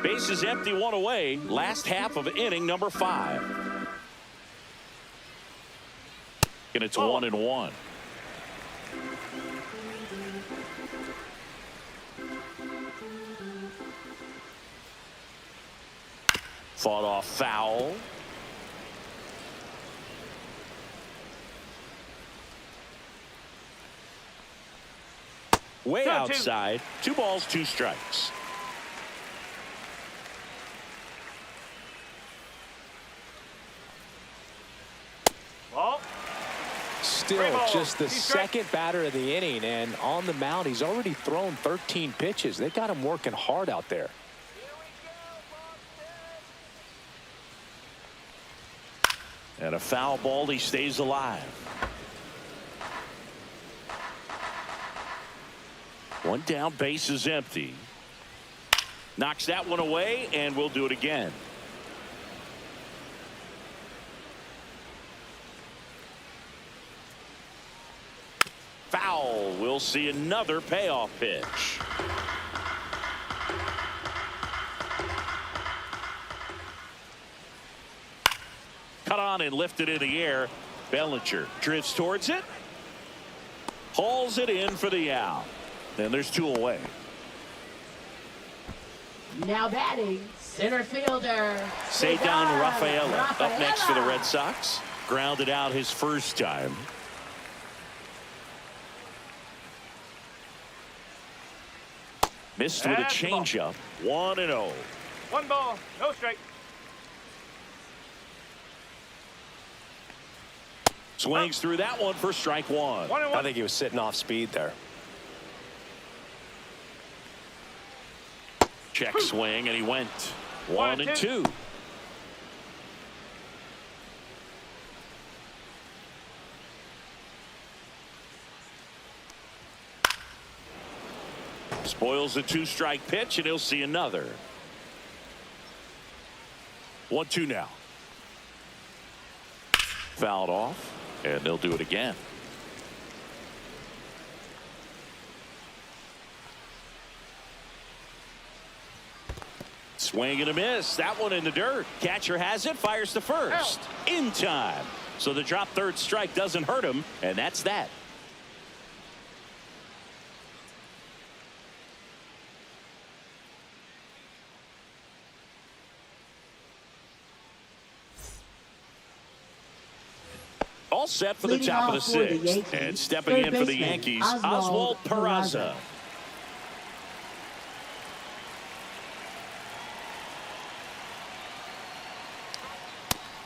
Bases empty, one away. Last half of inning number 5. And it's 1-1. Fought off foul. Way outside. 2 balls, 2 strikes. Still just the second batter of the inning, and on the mound he's already thrown 13 pitches. They got him working hard out there. And a foul ball, he stays alive. 1 down, base is empty. Knocks that one away, and we'll do it again. Foul. We'll see another payoff pitch. Cut on and lifted in the air. Bellinger drifts towards it. Hauls it in for the out. And there's 2 away. Now batting, center fielder. Cedar Rafaela up next for the Red Sox. Grounded out his first time. Missed with a changeup. 1-0. 1 ball, no strike. Swings through that one for strike 1. I think he was sitting off speed there. Check swing, and he went 1-2. Spoils a 2-strike pitch, and he'll see another. 1-2 now. Fouled off, and they'll do it again. Swing and a miss. That one in the dirt. Catcher has it, fires to first. In time. So the drop third strike doesn't hurt him, and that's that. All set for the top of the 6th. And stepping in for the Yankees, Oswald Peraza.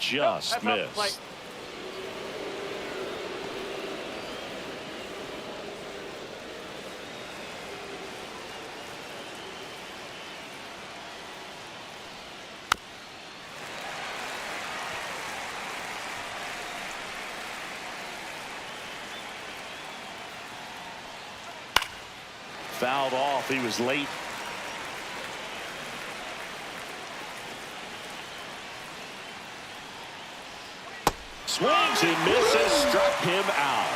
Just missed. Fouled off. He was late. Swings and misses, struck him out.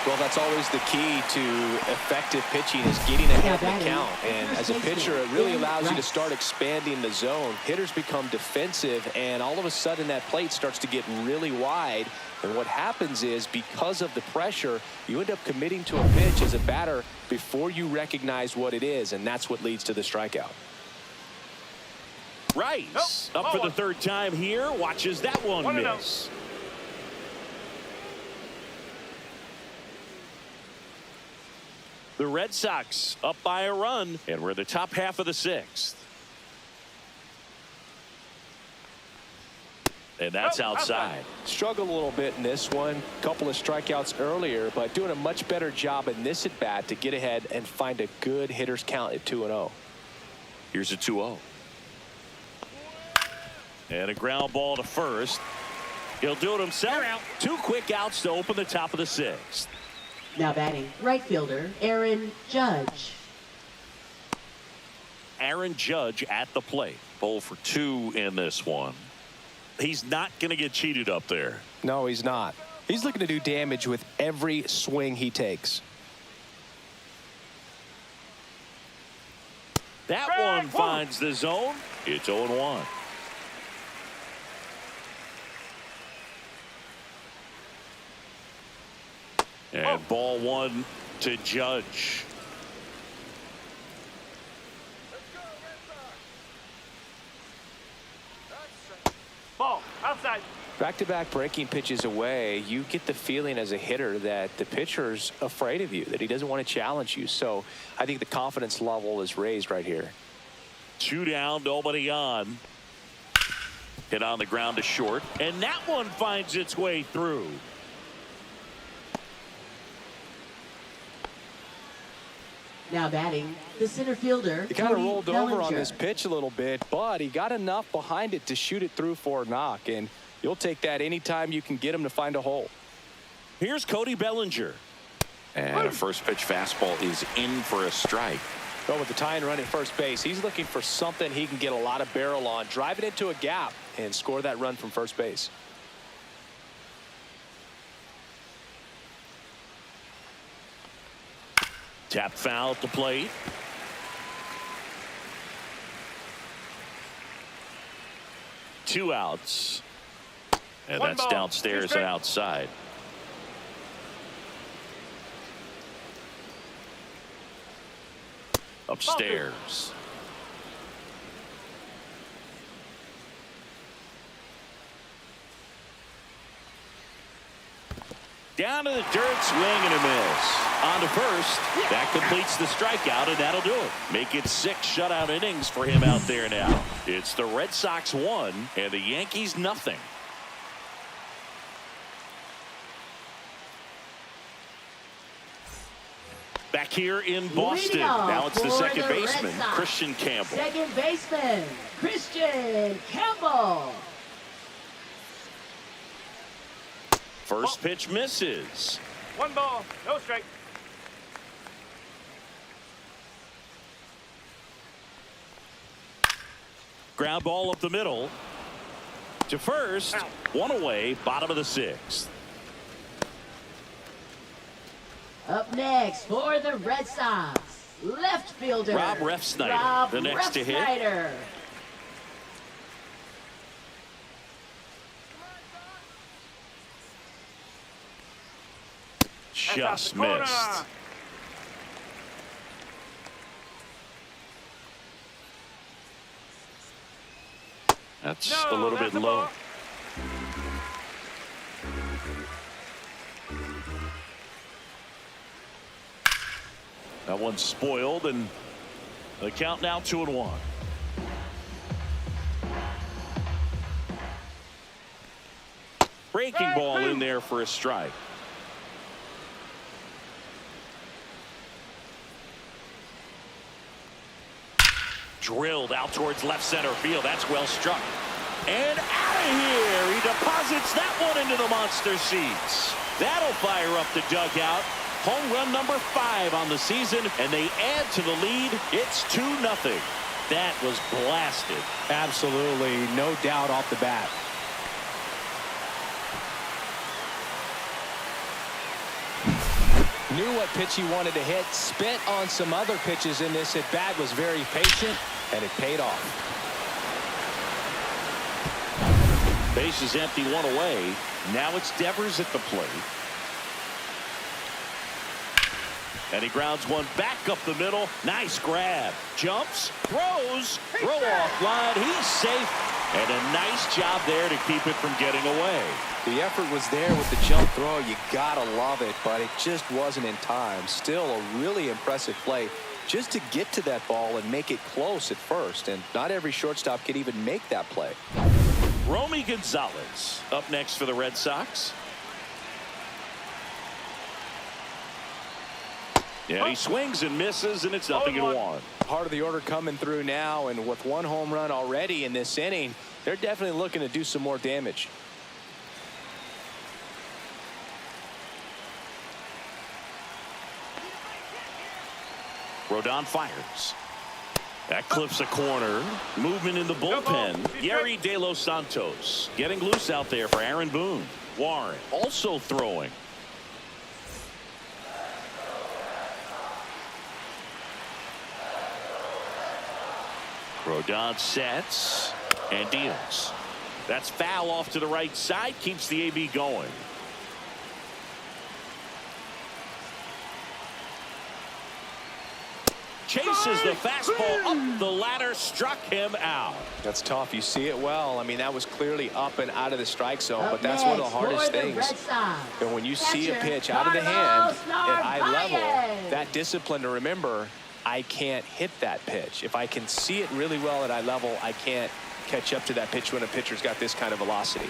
Well, that's always the key to effective pitching, is getting ahead in the count. And as a pitcher, it really allows you to start expanding the zone. Hitters become defensive, and all of a sudden that plate starts to get really wide. And what happens is, because of the pressure, you end up committing to a pitch as a batter before you recognize what it is, and that's what leads to the strikeout. Rice up for the 3rd time here. Watches that one miss. The Red Sox up by a run, and we're in the top half of the 6th. And that's outside. Struggled a little bit in this one. Couple of strikeouts earlier, but doing a much better job in this at bat to get ahead and find a good hitter's count at 2-0. Here's a 2-0. And a ground ball to first. He'll do it himself. 2 quick outs to open the top of the 6th. Now batting, right fielder Aaron Judge. Aaron Judge at the plate. 0 for 2 in this one. He's not going to get cheated up there. No, he's not. He's looking to do damage with every swing he takes. That one finds the zone. It's 0-1. And ball one to Judge. Ball, outside. Back-to-back breaking pitches away, you get the feeling as a hitter that the pitcher's afraid of you, that he doesn't want to challenge you. So I think the confidence level is raised right here. 2 down, nobody on. Hit on the ground to short, and that one finds its way through. Now batting, the center fielder. He kind of Cody rolled over on Bellinger. this pitch a little bit, but he got enough behind it to shoot it through for a knock, and you'll take that anytime you can get him to find a hole. Here's Cody Bellinger. And a first pitch fastball is in for a strike. But with the tying run at first base, he's looking for something he can get a lot of barrel on, drive it into a gap, and score that run from first base. Tap foul at the plate. Two outs. And One that's ball, downstairs 2 strikes. and outside. Upstairs. Down to the dirt, swing and a miss. On to first. That completes the strikeout, and that'll do it. Make it 6 shutout innings for him out there now. It's the Red Sox 1 and the Yankees nothing. Back here in Boston. Leading off Now it's the for second the Red baseman, Sox. Christian Campbell. Second baseman, Christian Campbell. First pitch misses. 1 ball, no strike. Ground ball up the middle. To first. Out. 1 away, bottom of the 6th. Up next for the Red Sox, left fielder Rob Refsnyder, Rob the next to hit. Refsnyder. Just the corner. missed. That's No, a little that's bit the low. ball. That one's spoiled, and the count now 2-1. Breaking ball in there for a strike. Drilled out towards left center field. That's well struck. And out of here. He deposits that one into the monster seats. That'll fire up the dugout. Home run number 5 on the season, and they add to the lead. It's 2-0. That was blasted. Absolutely, no doubt off the bat. Knew what pitch he wanted to hit, spent on some other pitches in this at bat, was very patient, and it paid off. Base is empty, 1 away. Now it's Devers at the plate. And he grounds one back up the middle. Nice grab. Jumps, throws, throw off line. He's safe. And a nice job there to keep it from getting away. The effort was there with the jump throw. You gotta love it, but it just wasn't in time. Still a really impressive play just to get to that ball and make it close at first. And not every shortstop can even make that play. Romy Gonzalez up next for the Red Sox. Yeah, he swings and misses, and it's 0-1. Part of the order coming through now, and with 1 home run already in this inning, they're definitely looking to do some more damage. Rodon fires. That clips a corner. Movement in the bullpen. Yeri De Los Santos getting loose out there for Aaron Boone. Warren also throwing. Rodon sets and deals. That's foul off to the right side. Keeps the AB going. Chases the fastball up the ladder, struck him out. That's tough. You see it well. I mean, that was clearly up and out of the strike zone, but that's one of the hardest things. And when you see a pitch out of the hand at eye level, that discipline to remember, I can't hit that pitch. If I can see it really well at eye level, I can't catch up to that pitch when a pitcher's got this kind of velocity.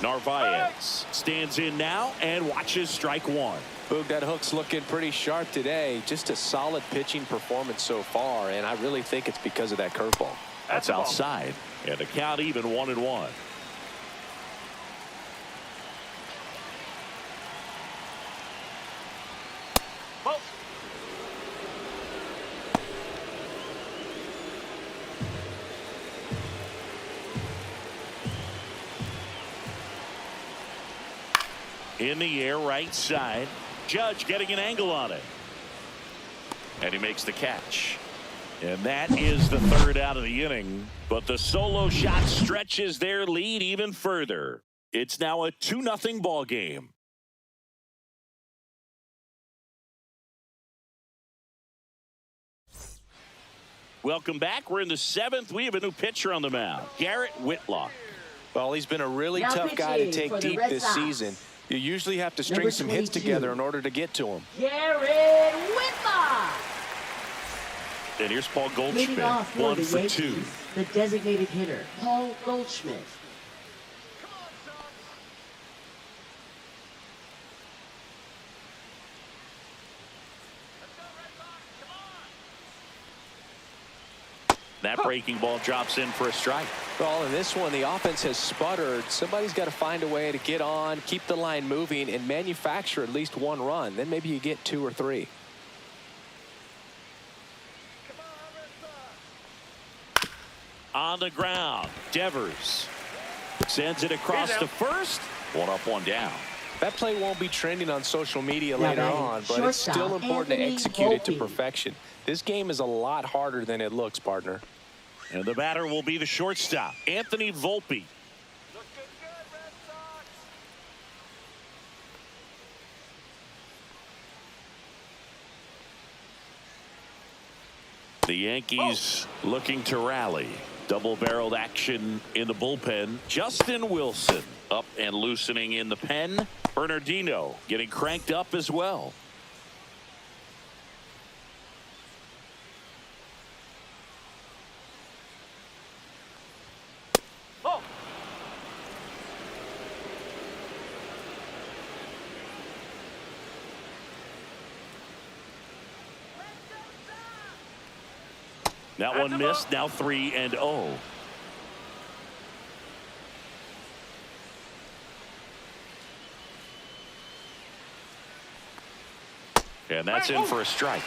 Narvaez stands in now and watches strike one. Boog, that hook's looking pretty sharp today. Just a solid pitching performance so far, and I really think it's because of that curveball. That's outside, and the count even 1-1. In the air, right side. Judge getting an angle on it. And he makes the catch. And that is the third out of the inning. But the solo shot stretches their lead even further. It's now a 2-0 ball game. Welcome back. We're in the 7th. We have a new pitcher on the mound, Garrett Whitlock. Well, he's been a really tough guy to take deep this season. You usually have to string some hits together in order to get to him. Garrett Whitlock. And here's Paul Goldschmidt, 1 for 2. The designated hitter, Paul Goldschmidt. That breaking ball drops in for a strike. Well, in this one, the offense has sputtered. Somebody's got to find a way to get on, keep the line moving, and manufacture at least one run. Then maybe you get 2 or 3. On the ground, Devers sends it across to first. 1 up, 1 down. That play won't be trending on social media later on, but it's still important to execute it to perfection. This game is a lot harder than it looks, partner. And the batter will be the shortstop, Anthony Volpe. The Yankees looking to rally. Double-barreled action in the bullpen. Justin Wilson up and loosening in the pen. Bernardino getting cranked up as well. That one missed. Now 3-0. And that's in for a strike.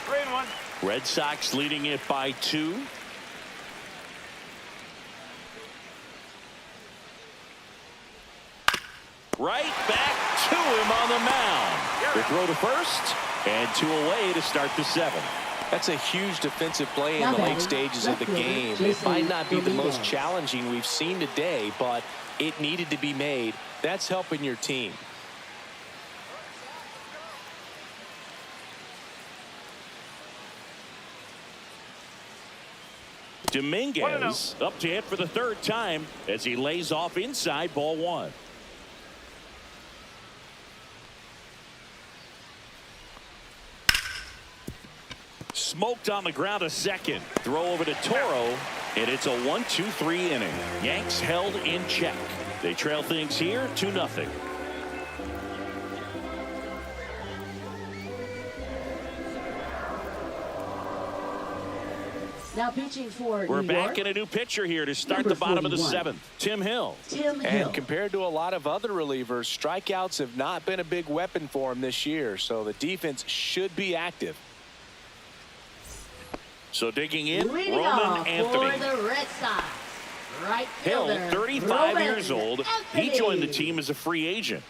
3-1. Red Sox leading it by 2. Right back to him on the mound. The throw to first and 2 away to start the 7th. That's a huge defensive play in the late stages of the game. It might not be the most challenging we've seen today, but it needed to be made. That's helping your team. Dominguez up to hit for the 3rd time as he lays off inside, ball 1. Smoked on the ground a second. Throw over to Toro, and it's a 1-2-3 inning. Yanks held in check. They trail things here 2-0. Now pitching for We're New back York. in a new pitcher here to start the bottom of the 7th. Tim Hill. And compared to a lot of other relievers, strikeouts have not been a big weapon for him this year, so the defense should be active. So digging in, Leading Roman off Anthony. for the Red Sox, Right Hill, fielder, 35 Ruben years old. He Anthony. joined the team as a free agent.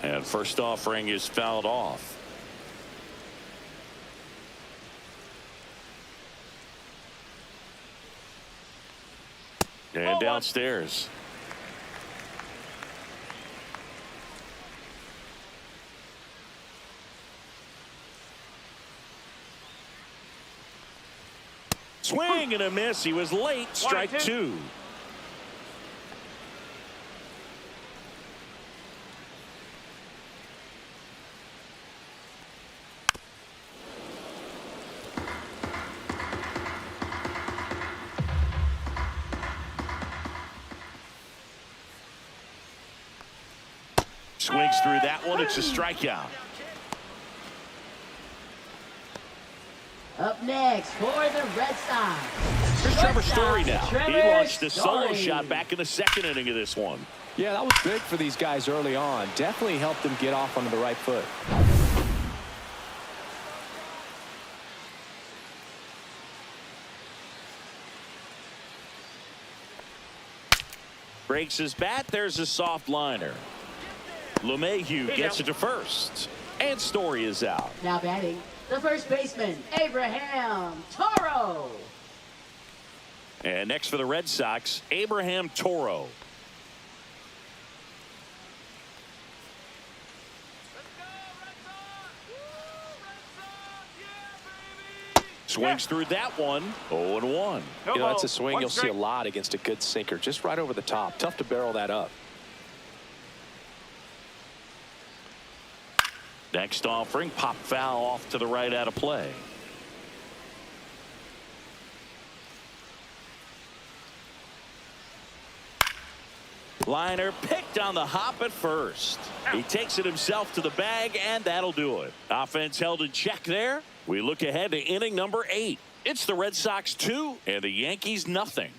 And first offering is fouled off. And downstairs. Swing and a miss. He was late. Strike two. Swings through that one. It's a strikeout. Up next for the Red Sox. Here's Trevor Story now. He launched a solo Story. shot back in the second inning of this one. Yeah, that was big for these guys early on. Definitely helped them get off onto the right foot. Breaks his bat. There's a soft liner. LeMahieu gets it to first. And Story is out. Now batting, the first baseman, Abraham Toro. And next for the Red Sox, Abraham Toro. Swings through that one. 0-1. You know, that's a swing you'll see a lot against a good sinker. Just right over the top. Tough to barrel that up. Next offering, pop foul off to the right out of play. Liner picked on the hop at first. He takes it himself to the bag, and that'll do it. Offense held in check there. We look ahead to inning number 8. It's the Red Sox 2 and the Yankees nothing.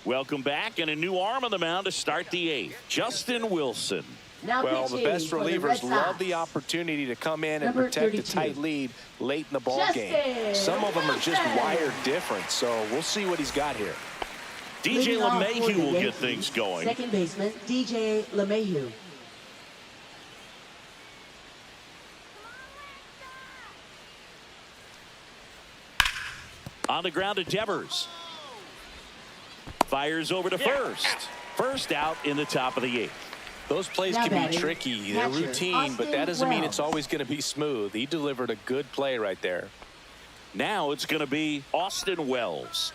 Welcome back, and a new arm on the mound to start the 8th. Justin Wilson. Now Well, the pitching best for the Red relievers love Sox. the opportunity to come in and Number protect 32. a tight lead late in the ball game. Justin Some of them are just Wilson. wired different, so we'll see what he's got here. DJ Leading off for LeMahieu the will get Yankees, things going. Second baseman, DJ LeMahieu. On the ground to Devers. Fires over to first. First out in the top of the 8th. Those plays Now can be batting, tricky. They're catcher, routine, but that doesn't mean it's Wells. always going to be smooth. He delivered a good play right there. Now it's going to be Austin Wells.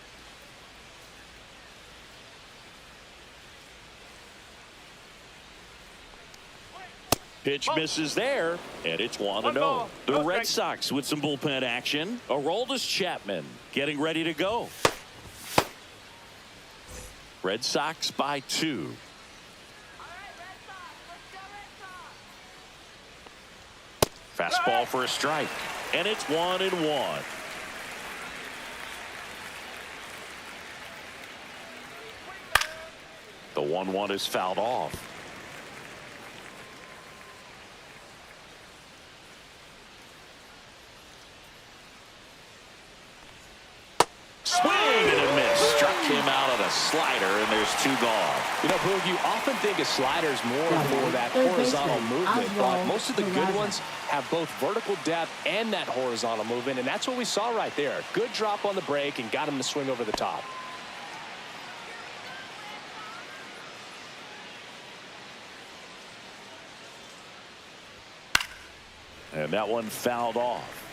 Pitch misses there, and it's 1-0. The Red Sox with some bullpen action. Aroldis Chapman getting ready to go. Red Sox by 2. Fastball for a strike, and it's 1-1. The 1-1 is fouled off. Swing and a miss. Struck him out on a slider, and there's 2 gone. You know, Boog, you often think of sliders more for that horizontal movement, but most of the good ones have both vertical depth and that horizontal movement, and that's what we saw right there. Good drop on the break and got him to swing over the top. And that one fouled off.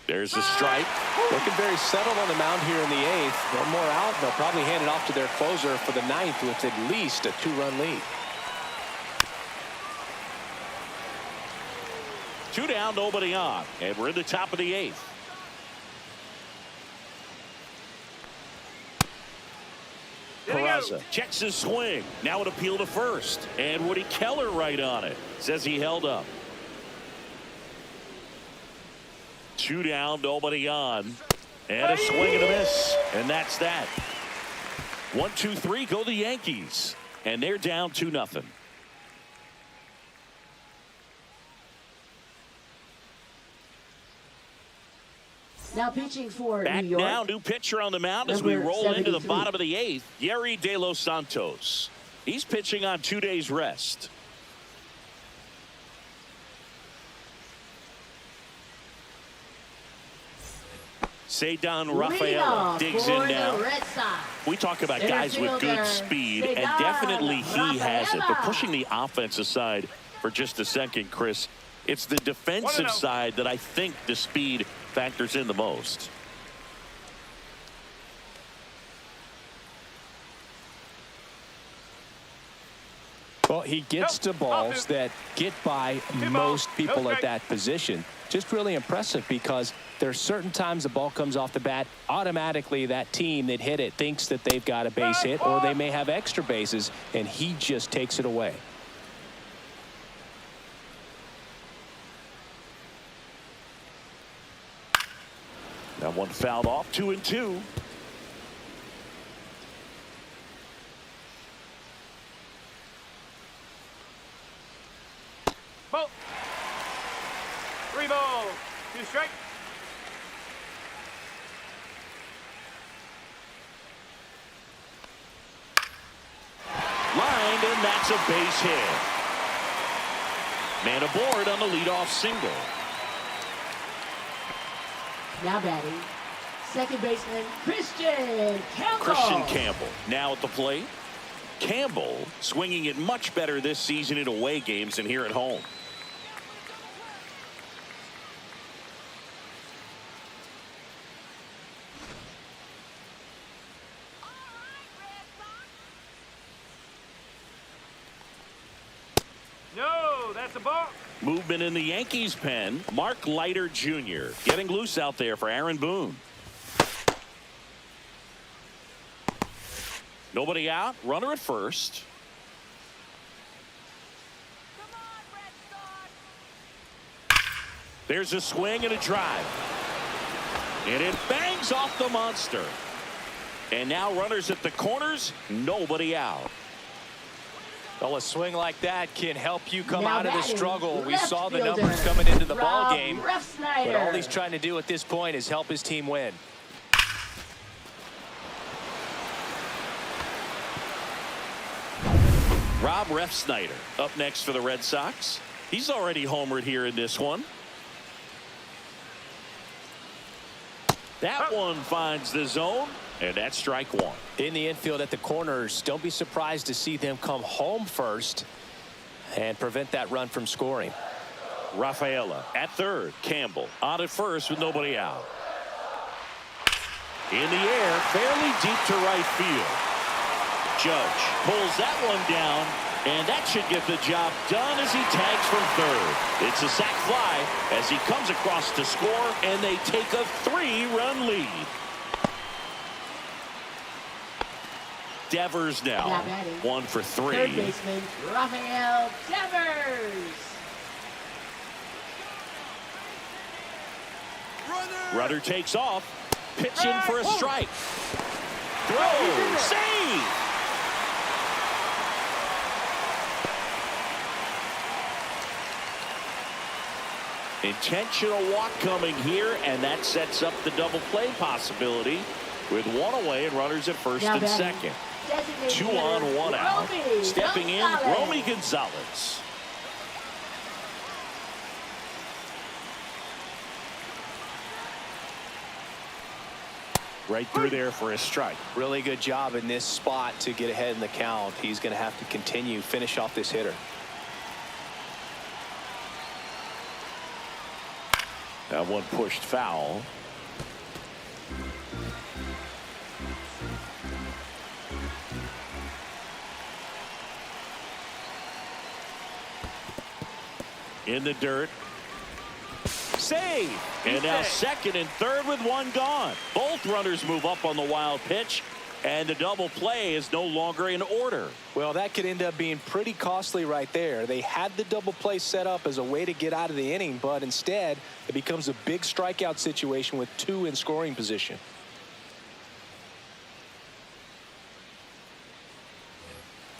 There's a strike. Looking very settled on the mound here in the 8th. One more out, and they'll probably hand it off to their closer for the 9th with at least a 2-run lead. 2 down, nobody on, and we're in the top of the 8th. Peraza checks his swing. Now an appeal to first, and Woody Keller right on it. Says he held up. 2 down, nobody on. And a swing and a miss. And that's that. 1-2-3 go the Yankees. And they're down 2-0. Now pitching for Back New York. now, new pitcher on the mound as we Number roll into the 73. bottom of the 8th. Yerry De Los Santos. He's pitching on 2 days rest. Ceddanne Rafaela digs in now. We talk about guys with good speed, and definitely he has it. But pushing the offense aside for just a second, Chris, it's the defensive side that I think the speed factors in the most. Well, he gets to balls that get by most people at that position. Just really impressive because there's certain times the ball comes off the bat, automatically that team that hit it thinks that they've got a base hit or they may have extra bases, and he just takes it away. That one fouled off. 2-2. Ball. 3 balls. 2 strikes. Lined, and that's a base hit. Man aboard on the leadoff single. Now batting, second baseman Christian Campbell. Christian Campbell now at the plate. Campbell swinging it much better this season in away games than here at home. No, that's a ball. Movement in the Yankees pen. Mark Leiter Jr. getting loose out there for Aaron Boone. Nobody out. Runner at first. There's a swing and a drive. And it bangs off the monster. And now runners at the corners. Nobody out. Well, a swing like that can help you come Now out of the batting, struggle. We left saw the fielder, numbers coming into the ball Rob game, Refsnyder. but all he's trying to do at this point is help his team win. Rob Refsnyder up next for the Red Sox. He's already homered here in this one. That one finds the zone, and that's strike one. In the infield at the corners, don't be surprised to see them come home first and prevent that run from scoring. Rafaela at third. Campbell on at first with nobody out. In the air, fairly deep to right field. Judge pulls that one down, and that should get the job done as he tags from third. It's a sac fly as he comes across to score, and they take a 3-run lead. Devers now 1 for 3. Third baseman Rafael Devers. Runner takes off. Pitch in for a strike. Throw. Save. Intentional walk coming here, and that sets up the double play possibility with one away and runners at first and second. 2 on, 1 out. Stepping in, Romy Gonzalez. Right through there for a strike. Really good job in this spot to get ahead in the count. He's going to have to continue, finish off this hitter. That one pushed foul. In the dirt. Save. And now second and third with one gone. Both runners move up on the wild pitch. And the double play is no longer in order. Well, that could end up being pretty costly right there. They had the double play set up as a way to get out of the inning, but instead it becomes a big strikeout situation with 2 in scoring position.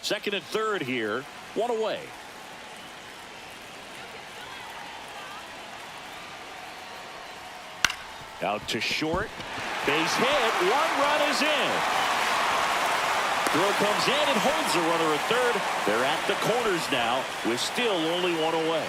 Second and third here, 1 away. Out to short, base hit, 1 run is in. Throw comes in and holds the runner at third. They're at the corners now with still only 1 away.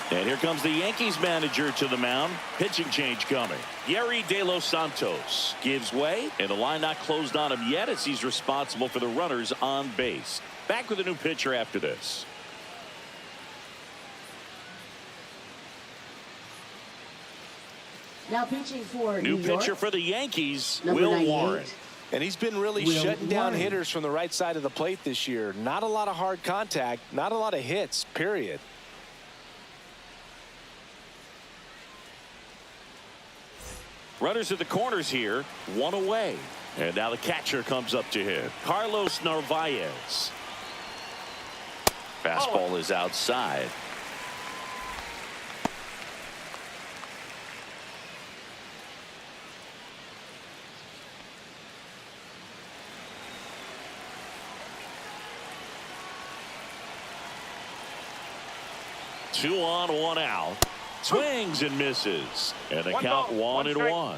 And here comes the Yankees manager to the mound. Pitching change coming. Yerry De Los Santos gives way, and the line not closed on him yet as he's responsible for the runners on base. Back with a new pitcher after this. Now pitching for New New York, pitcher for the Yankees, number Will 98. Warren. And he's been really Will shutting down Warren. hitters from the right side of the plate this year. Not a lot of hard contact, not a lot of hits, period. Runners at the corners here, 1 away. And now the catcher comes up to him. Carlos Narvaez. Fastball is outside. Two on, 1 out. Swings and misses. And the count 1-1.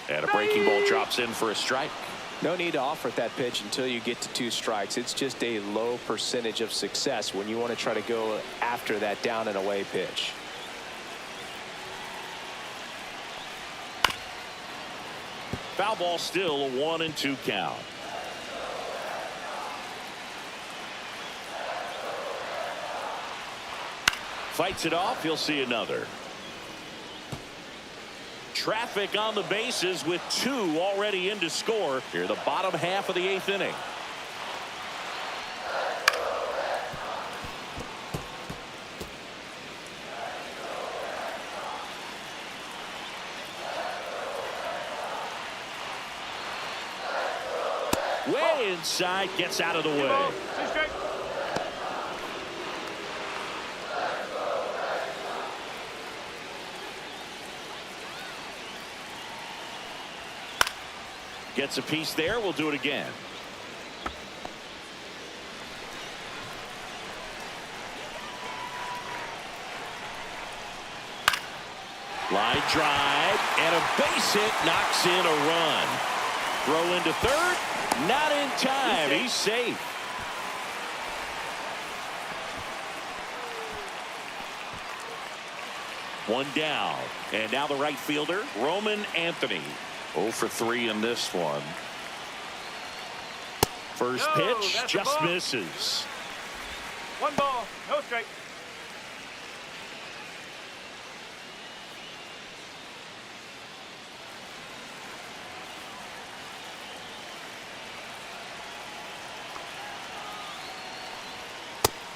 And a breaking ball drops in for a strike. No need to offer at that pitch until you get to 2 strikes. It's just a low percentage of success when you want to try to go after that down and away pitch. Foul ball, still a 1-2 count. Fights it off. He'll see another. Traffic on the bases with 2 already in to score here, the bottom half of the 8th inning. Way inside, gets out of the way. 2 straight. Gets a piece there. We'll do it again. Line drive and a base hit knocks in a run. Throw into third. Not in time. He's safe. One down. And now the right fielder, Roman Anthony. 0 for 3 in this one. First No, pitch that's a just ball. misses. 1 ball, no strike.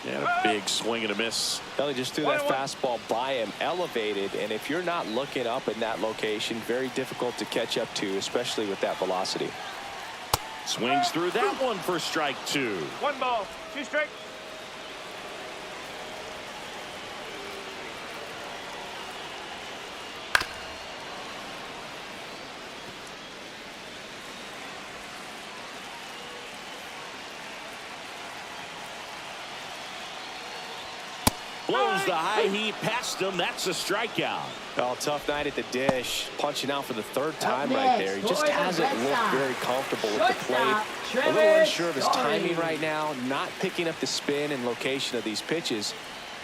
And a big swing and a miss. Belly just threw that fastball by him, elevated, and if you're not looking up in that location, very difficult to catch up to, especially with that velocity. Swings through that one for strike 2. 1 ball, 2 strike. Blows the high heat past him. That's a strikeout. Oh, tough night at the dish. Punching out for the 3rd time Up right next there. He for just the hasn't Red looked Sox. very comfortable with the plate. Shortstop, A little Trevor unsure of his timing Story. right now. Not picking up the spin and location of these pitches.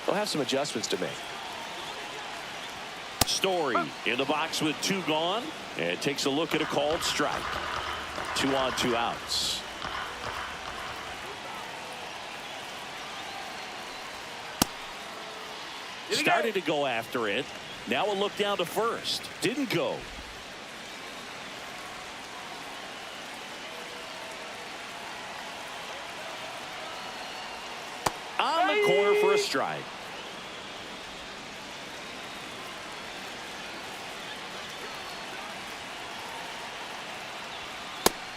He'll have some adjustments to make. Story in the box with 2 gone. And takes a look at a called strike. 2 on, 2 outs. Started to go after it. Now a look down to first. Didn't go. On the corner for a strike.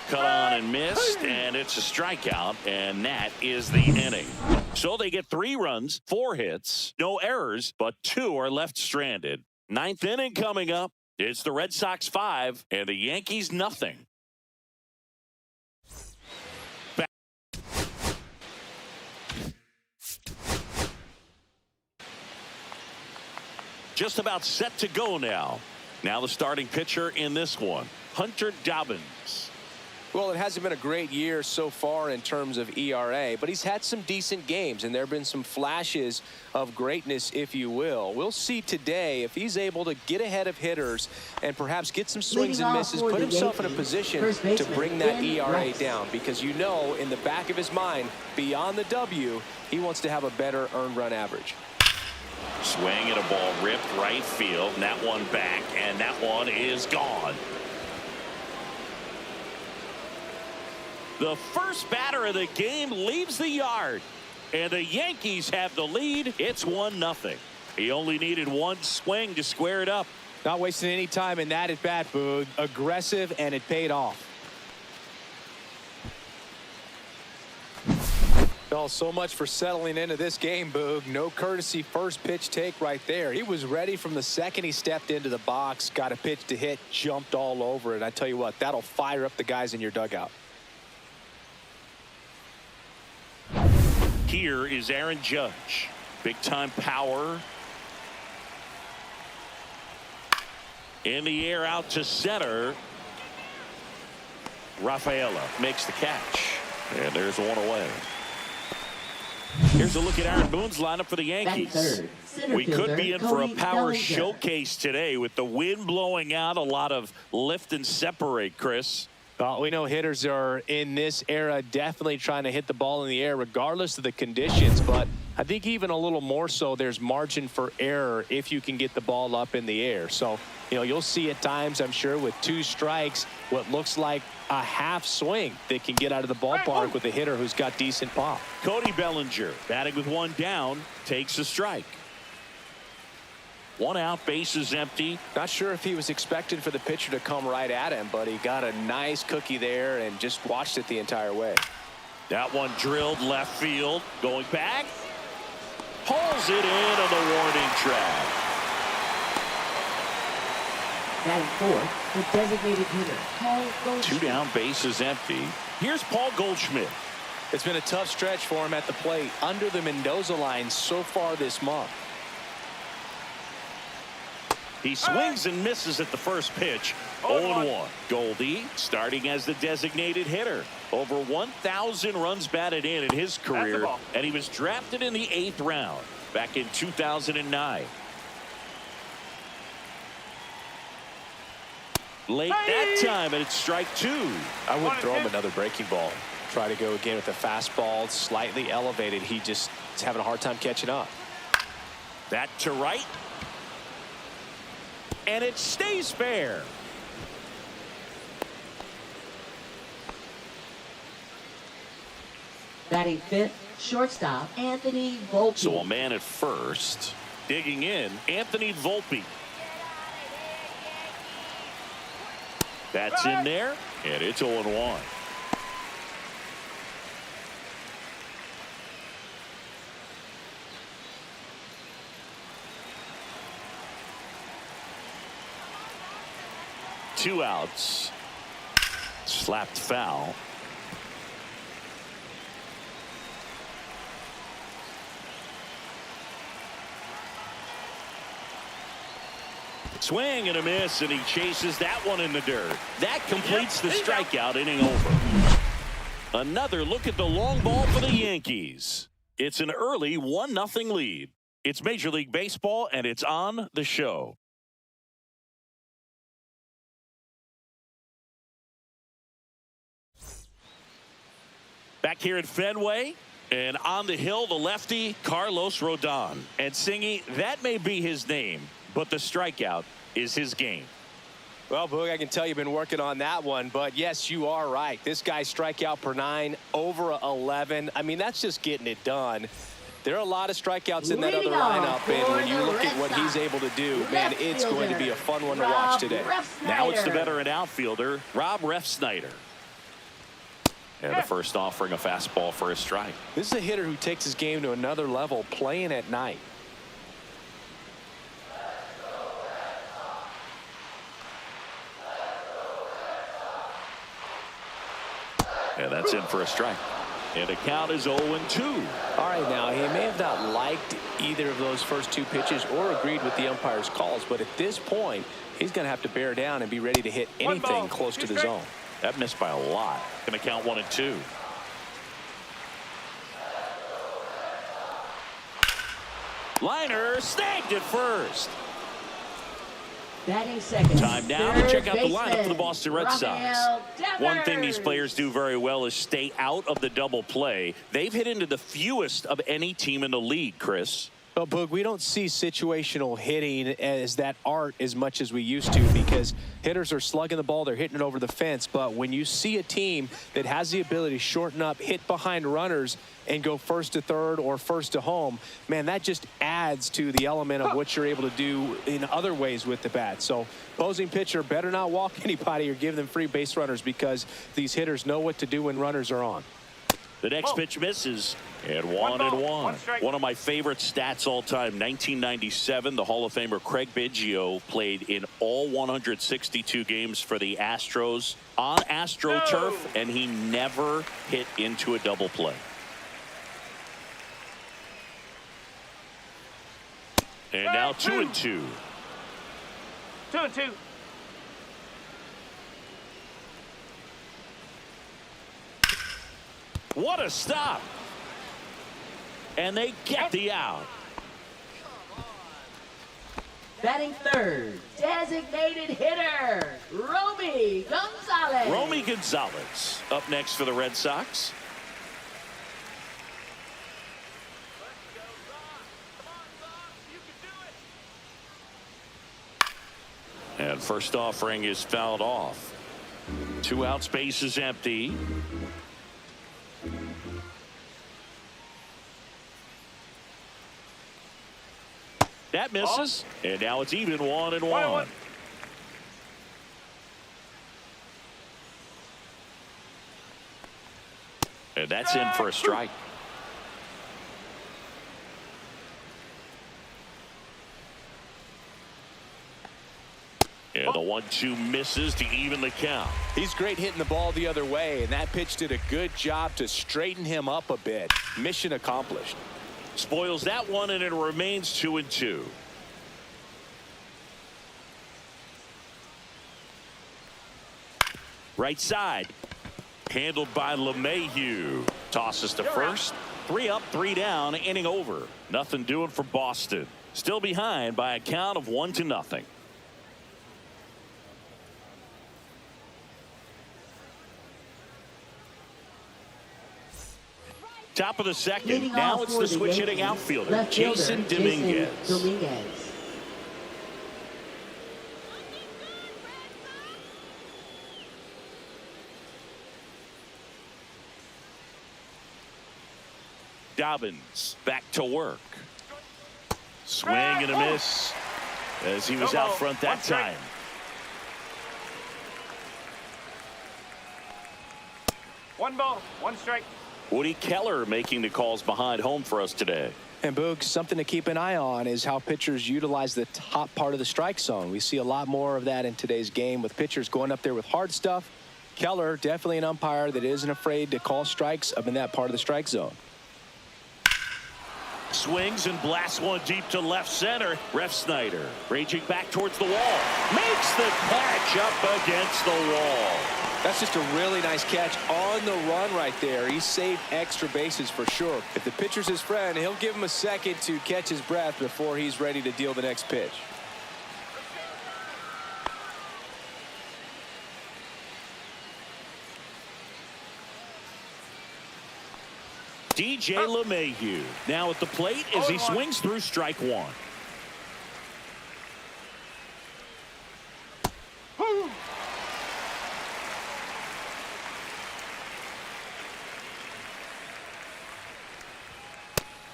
Cut on and missed, and it's a strikeout, and that is the inning. So they get 3 runs, 4 hits, no errors, but 2 are left stranded. 9th inning coming up. It's the Red Sox 5 and the Yankees nothing. Just about set to go now. Now the starting pitcher in this one, Hunter Dobbins. Well, it hasn't been a great year so far in terms of ERA, but he's had some decent games, and there have been some flashes of greatness, if you will. We'll see today if he's able to get ahead of hitters and perhaps get some swings and misses, put himself in a position to bring that ERA down, because you know in the back of his mind, beyond the W, he wants to have a better earned run average. Swing and a ball ripped right field, and that one back, and that one is gone. The first batter of the game leaves the yard, and the Yankees have the lead. It's 1-0. He only needed 1 swing to square it up. Not wasting any time in that at bat, Boog. Aggressive, and it paid off. Oh, so much for settling into this game, Boog. No courtesy first pitch take right there. He was ready from the second he stepped into the box, got a pitch to hit, jumped all over it. I tell you what, that'll fire up the guys in your dugout. Here is Aaron Judge. Big time power. In the air out to center. Rafaela makes the catch. And there's one away. Here's a look at Aaron Boone's lineup for the Yankees. We could be in for a power showcase today with the wind blowing out. A lot of lift and separate, Chris. We know hitters are in this era definitely trying to hit the ball in the air regardless of the conditions, but I think even a little more so there's margin for error if you can get the ball up in the air. So, you know, you'll see at times, I'm sure, with 2 strikes, what looks like a half swing that can get out of the ballpark with a hitter who's got decent pop. Cody Bellinger batting with 1 down, takes a strike. 1 out, bases empty. Not sure if he was expecting for the pitcher to come right at him, but he got a nice cookie there and just watched it the entire way. That one drilled left field. Going back. Pulls it in on the warning track. Batting 4th, the designated hitter, Paul Goldschmidt. 2 down, bases empty. Here's Paul Goldschmidt. It's been a tough stretch for him at the plate under the Mendoza line so far this month. He swings and misses at the first pitch. 0-1. Goldie starting as the designated hitter. Over 1,000 runs batted in his career, and he was drafted in the 8th round back in 2009. Late that time, and it's strike 2. I wouldn't throw him another breaking ball. Try to go again with the fastball, slightly elevated. He just is having a hard time catching up. That to right. And it stays fair. Batting 5th, shortstop, Anthony Volpe. So a man at first. Digging in, Anthony Volpe. That's in there, and it's 0-1. Two outs. Slapped foul. Swing and a miss, and he chases that one in the dirt. That completes the strikeout, inning over. Another look at the long ball for the Yankees. It's an early 1-0 lead. It's Major League Baseball, and it's on the show. Back here at Fenway, and on the hill, the lefty, Carlos Rodon. And Singy, that may be his name, but the strikeout is his game. Well, Boog, I can tell you've been working on that one, but yes, you are right. This guy's strikeout per 9, over 11. I mean, that's just getting it done. There are a lot of strikeouts in that other lineup, and when you look at what he's able to do, man, it's going to be a fun one to watch today. Now it's the veteran outfielder, Rob Refsnyder. And the first offering a fastball for a strike. This is a hitter who takes his game to another level playing at night. And that's in for a strike. And the count is 0-2. All right, now, he may have not liked either of those first two pitches or agreed with the umpire's calls, but at this point, he's going to have to bear down and be ready to hit anything close to the zone. That missed by a lot. Going to count 1-2. Liner snagged at first. Batting second. Time now to check out the lineup for the Boston Red Sox. One thing these players do very well is stay out of the double play. They've hit into the fewest of any team in the league, Chris. Well, Boog, we don't see situational hitting as that art as much as we used to because hitters are slugging the ball, they're hitting it over the fence. But when you see a team that has the ability to shorten up, hit behind runners, and go first to third or first to home, man, that just adds to the element of what you're able to do in other ways with the bat. So opposing pitcher better not walk anybody or give them free base runners because these hitters know what to do when runners are on. The next pitch misses, and 1-1. One of my favorite stats all time, 1997, the Hall of Famer Craig Biggio played in all 162 games for the Astros on AstroTurf, and he never hit into a double play. And now 2-2. 2-2. What a stop. And they get the out. Batting third, designated hitter, Romy Gonzalez. Romy Gonzalez up next for the Red Sox. And first offering is fouled off. 2 out, space is empty. That misses, and now it's even 1-1. And that's in for a strike. And the 1-2 misses to even the count. He's great hitting the ball the other way, and that pitch did a good job to straighten him up a bit. Mission accomplished. Spoils that one, and it remains 2-2. Right side. Handled by LeMahieu. Tosses to first. 3 up, 3 down, inning over. Nothing doing for Boston. Still behind by a count of 1-0. Top of the second. Leading now off it's for the switch Yankees, hitting outfielder, left fielder, Jason Dominguez. Dobbins back to work. Swing and a miss as he was out front that time. One ball, 1 strike. Woody Keller making the calls behind home for us today. And Boog, something to keep an eye on is how pitchers utilize the top part of the strike zone. We see a lot more of that in today's game with pitchers going up there with hard stuff. Keller, definitely an umpire that isn't afraid to call strikes up in that part of the strike zone. Swings and blasts one deep to left center. Ref Snyder raging back towards the wall. Makes the catch up against the wall. That's just a really nice catch on the run right there. He saved extra bases for sure. If the pitcher's his friend, he'll give him a second to catch his breath before he's ready to deal the next pitch. DJ LeMahieu now at the plate as he swings through strike 1.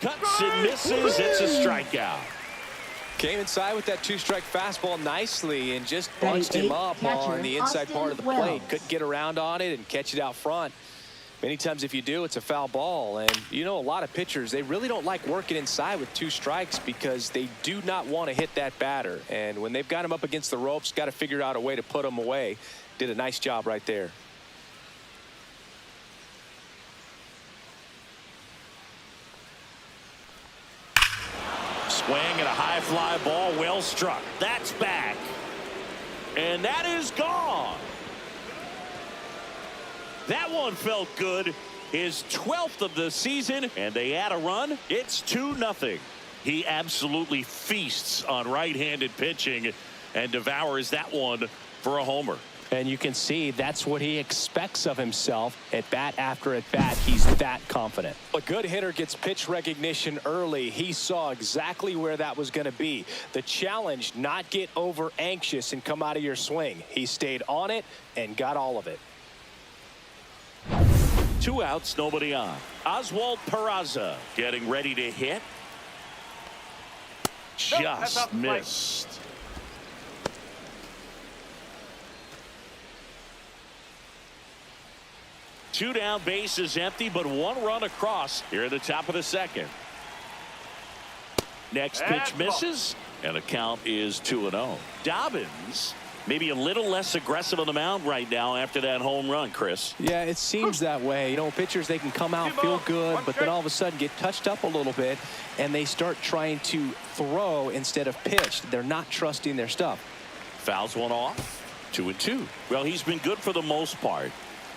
Cuts and misses. It's a strikeout. Came inside with that 2-strike fastball nicely and just bunched him up on the inside part of the plate. Couldn't get around on it and catch it out front. Many times if you do, it's a foul ball. And you know, a lot of pitchers, they really don't like working inside with 2 strikes because they do not want to hit that batter. And when they've got him up against the ropes, got to figure out a way to put him away. Did a nice job right there. Swing and a high fly ball, well struck. That's back. And that is gone. That one felt good. His 12th of the season, and they add a run. It's 2-0. He absolutely feasts on right-handed pitching and devours that one for a homer. And you can see that's what he expects of himself at bat after at bat. He's that confident. A good hitter gets pitch recognition early. He saw exactly where that was going to be. The challenge, not get over anxious and come out of your swing. He stayed on it and got all of it. 2 outs, nobody on. Oswald Peraza getting ready to hit. Just missed. Two down, bases empty, but 1 run across here at the top of the second. Next pitch misses, and the count is 2-0. Dobbins maybe a little less aggressive on the mound right now after that home run, Chris. Yeah, it seems that way. You know, pitchers, they can come out, feel good, but then all of a sudden get touched up a little bit, and they start trying to throw instead of pitch. They're not trusting their stuff. Fouls one off. 2-2. Well, he's been good for the most part.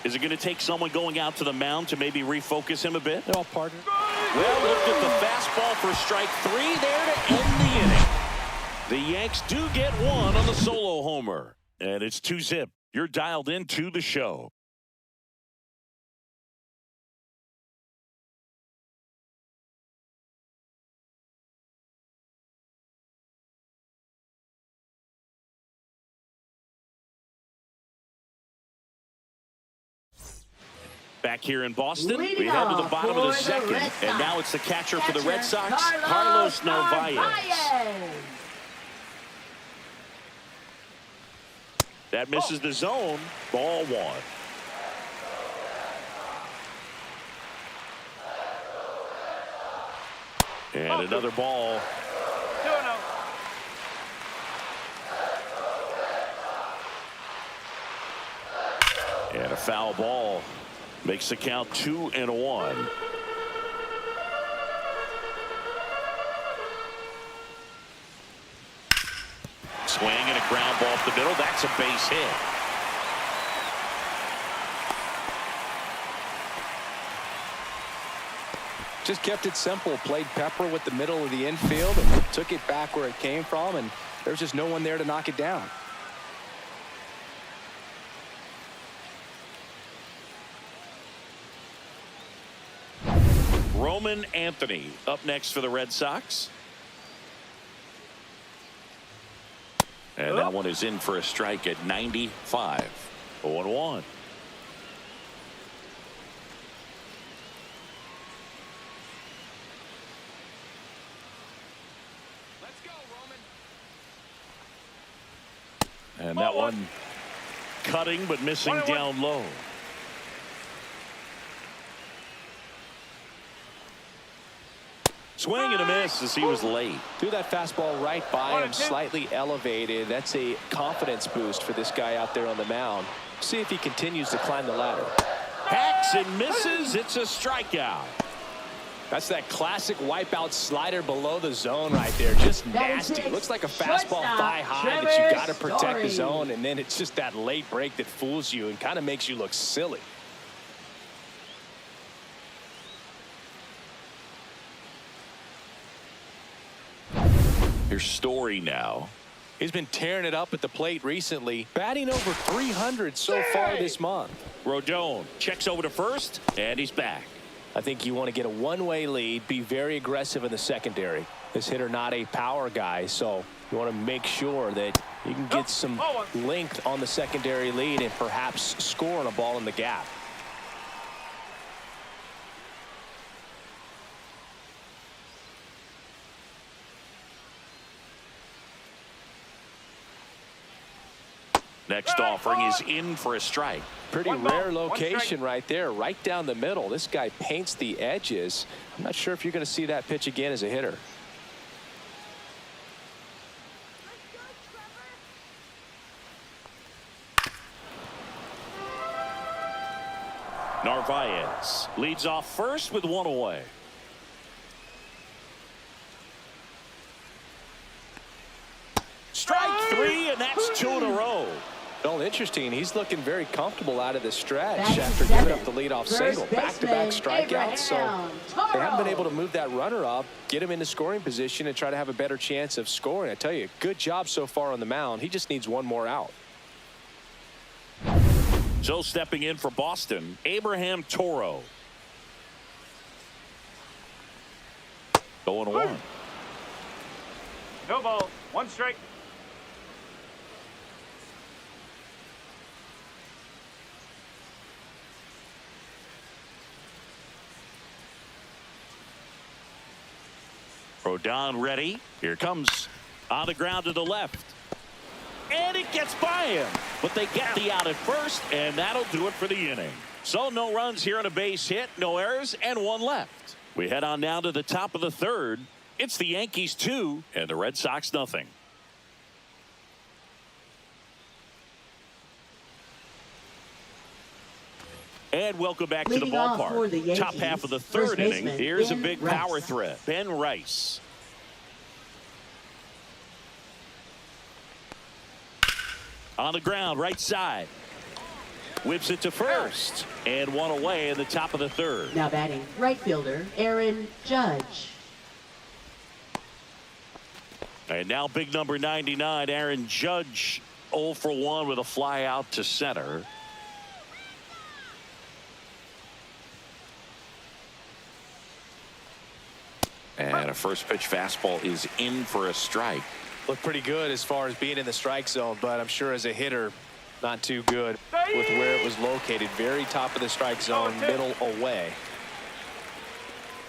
Is it going to take someone going out to the mound to maybe refocus him a bit? They're all partners. Well, looked at the fastball for strike 3 there to end the inning. The Yanks do get 1 on the solo homer. And it's 2-0. You're dialed into the show. Back here in Boston, we head to the bottom of the second, and now it's the catcher for the Red Sox, Carlos Narvaez. That misses the zone. Ball 1. And another ball. 2-0. And a foul ball. Makes the count 2-1. Swing and a ground ball up the middle. That's a base hit. Just kept it simple. Played pepper with the middle of the infield and took it back where it came from, and there's just no one there to knock it down. Roman Anthony up next for the Red Sox. And that one is in for a strike at 95. 0-1. Let's go, Roman. And that one cutting but missing down low. Swing and a miss as he was late. Threw that fastball right by him, slightly elevated. That's a confidence boost for this guy out there on the mound. See if he continues to climb the ladder. Hacks and misses. It's a strikeout. That's that classic wipeout slider below the zone right there. Just nasty. Looks like a fastball thigh high that you got to protect the zone, and then it's just that late break that fools you and kind of makes you look silly. Here's Story now. He's been tearing it up at the plate recently, batting over 300 so far this month. Rodon checks over to first, and he's back. I think you want to get a one-way lead, be very aggressive in the secondary. This hitter not a power guy, so you want to make sure that you can get some length on the secondary lead and perhaps score on a ball in the gap. Next offering is in for a strike. Pretty rare location right there, right down the middle. This guy paints the edges. I'm not sure if you're going to see that pitch again as a hitter. Narvaez leads off first with one away. Strike three, and that's 2 in a row. Well, interesting. He's looking very comfortable out of the stretch Back after seven. giving up the leadoff single. Back-to-back strikeouts. So they haven't been able to move that runner up, get him into scoring position, and try to have a better chance of scoring. I tell you, good job so far on the mound. He just needs one more out. So stepping in for Boston, Abraham Toro. 0-1. No ball. 1 strike. Rodon ready. Here comes on the ground to the left. And it gets by him. But they get the out at first, and that'll do it for the inning. So no runs here on a base hit, no errors, and 1 left. We head on down to the top of the third. It's the Yankees 2 and the Red Sox nothing. And welcome back to the ballpark. Top half of the third inning. Here's a big power threat. Ben Rice. On the ground, right side. Whips it to first. And 1 away in the top of the third. Now batting, right fielder, Aaron Judge. And now big number 99, Aaron Judge, 0 for 1 with a fly out to center. And a first pitch fastball is in for a strike. Looked pretty good as far as being in the strike zone, but I'm sure as a hitter, not too good with where it was located. Very top of the strike zone, middle away.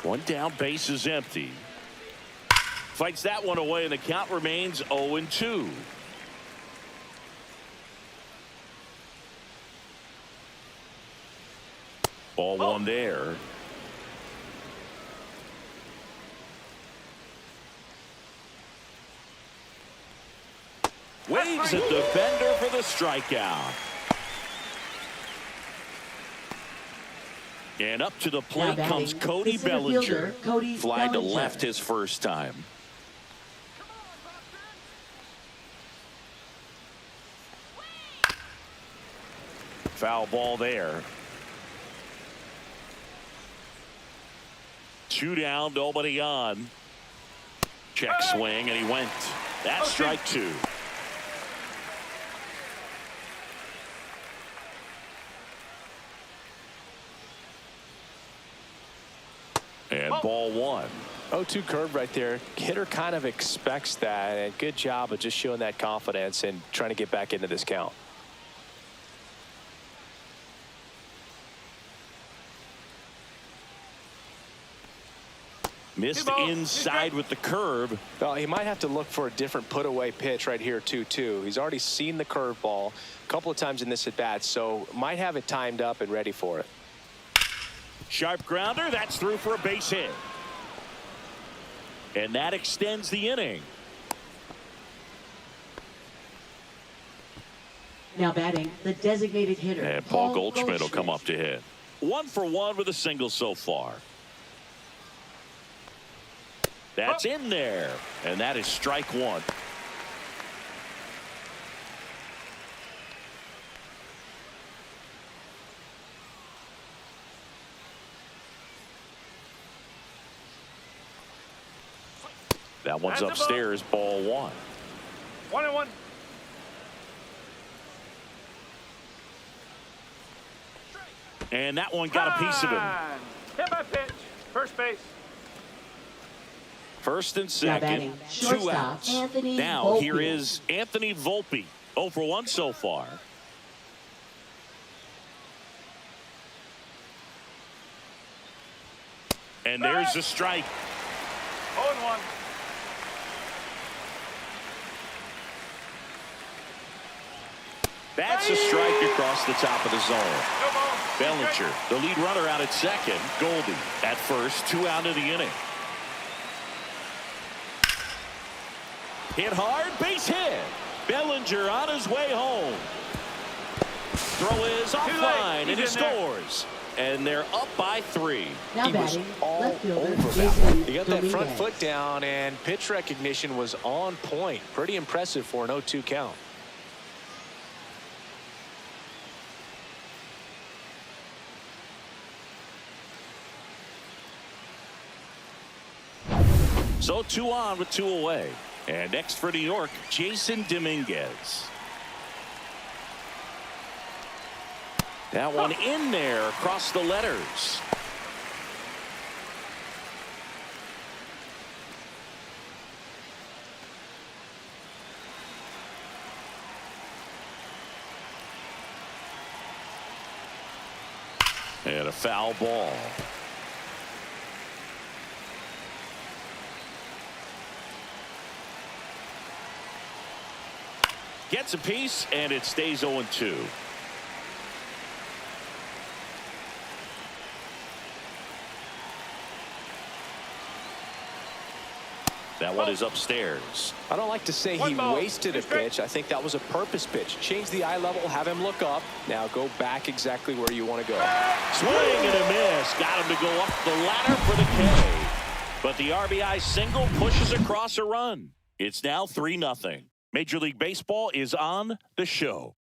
1 down, base is empty. Fights that one away, and the count remains 0-2. Ball 1 there. Waves at the defender for the strikeout. And up to the plate comes Cody Bellinger. Fly to left his first time. Foul ball there. 2 down, nobody on. Check swing, and he went. That's strike 2. And ball 1. 0-2 curve right there. Hitter kind of expects that, and good job of just showing that confidence and trying to get back into this count. Missed inside with the curve. Well, he might have to look for a different put away pitch right here 2-2. He's already seen the curveball a couple of times in this at bat, so might have it timed up and ready for it. Sharp grounder, that's through for a base hit. And that extends the inning. Now batting, the designated hitter. And Paul Goldschmidt will come up to hit. 1 for 1 with a single so far. That's in there. And that is strike 1. That one's upstairs, ball 1. 1-1. And that one got a piece of him. Hit by pitch. First base. First and second, 2 outs. Now here is Anthony Volpe. 0 for 1 so far. And there's the strike. 0-1. That's a strike across the top of the zone. No ball. Bellinger, the lead runner out at second. Goldie at first, 2 out of the inning. Hit hard, base hit. Bellinger on his way home. Throw is offline, and he scores. And they're up by 3. Now He was batting, all left fielder, over that Jason one. He got that front Dominguez. foot down, and pitch recognition was on point. Pretty impressive for an 0-2 count. So 2 on with 2 away. And next for New York, Jason Dominguez. That one in there across the letters. And a foul ball. Gets a piece, and it stays 0-2. That one is upstairs. I don't like to say he wasted a pitch. I think that was a purpose pitch. Change the eye level, have him look up. Now go back exactly where you want to go. Swing and a miss. Got him to go up the ladder for the K. But the RBI single pushes across a run. It's now 3-0. Major League Baseball is on the show.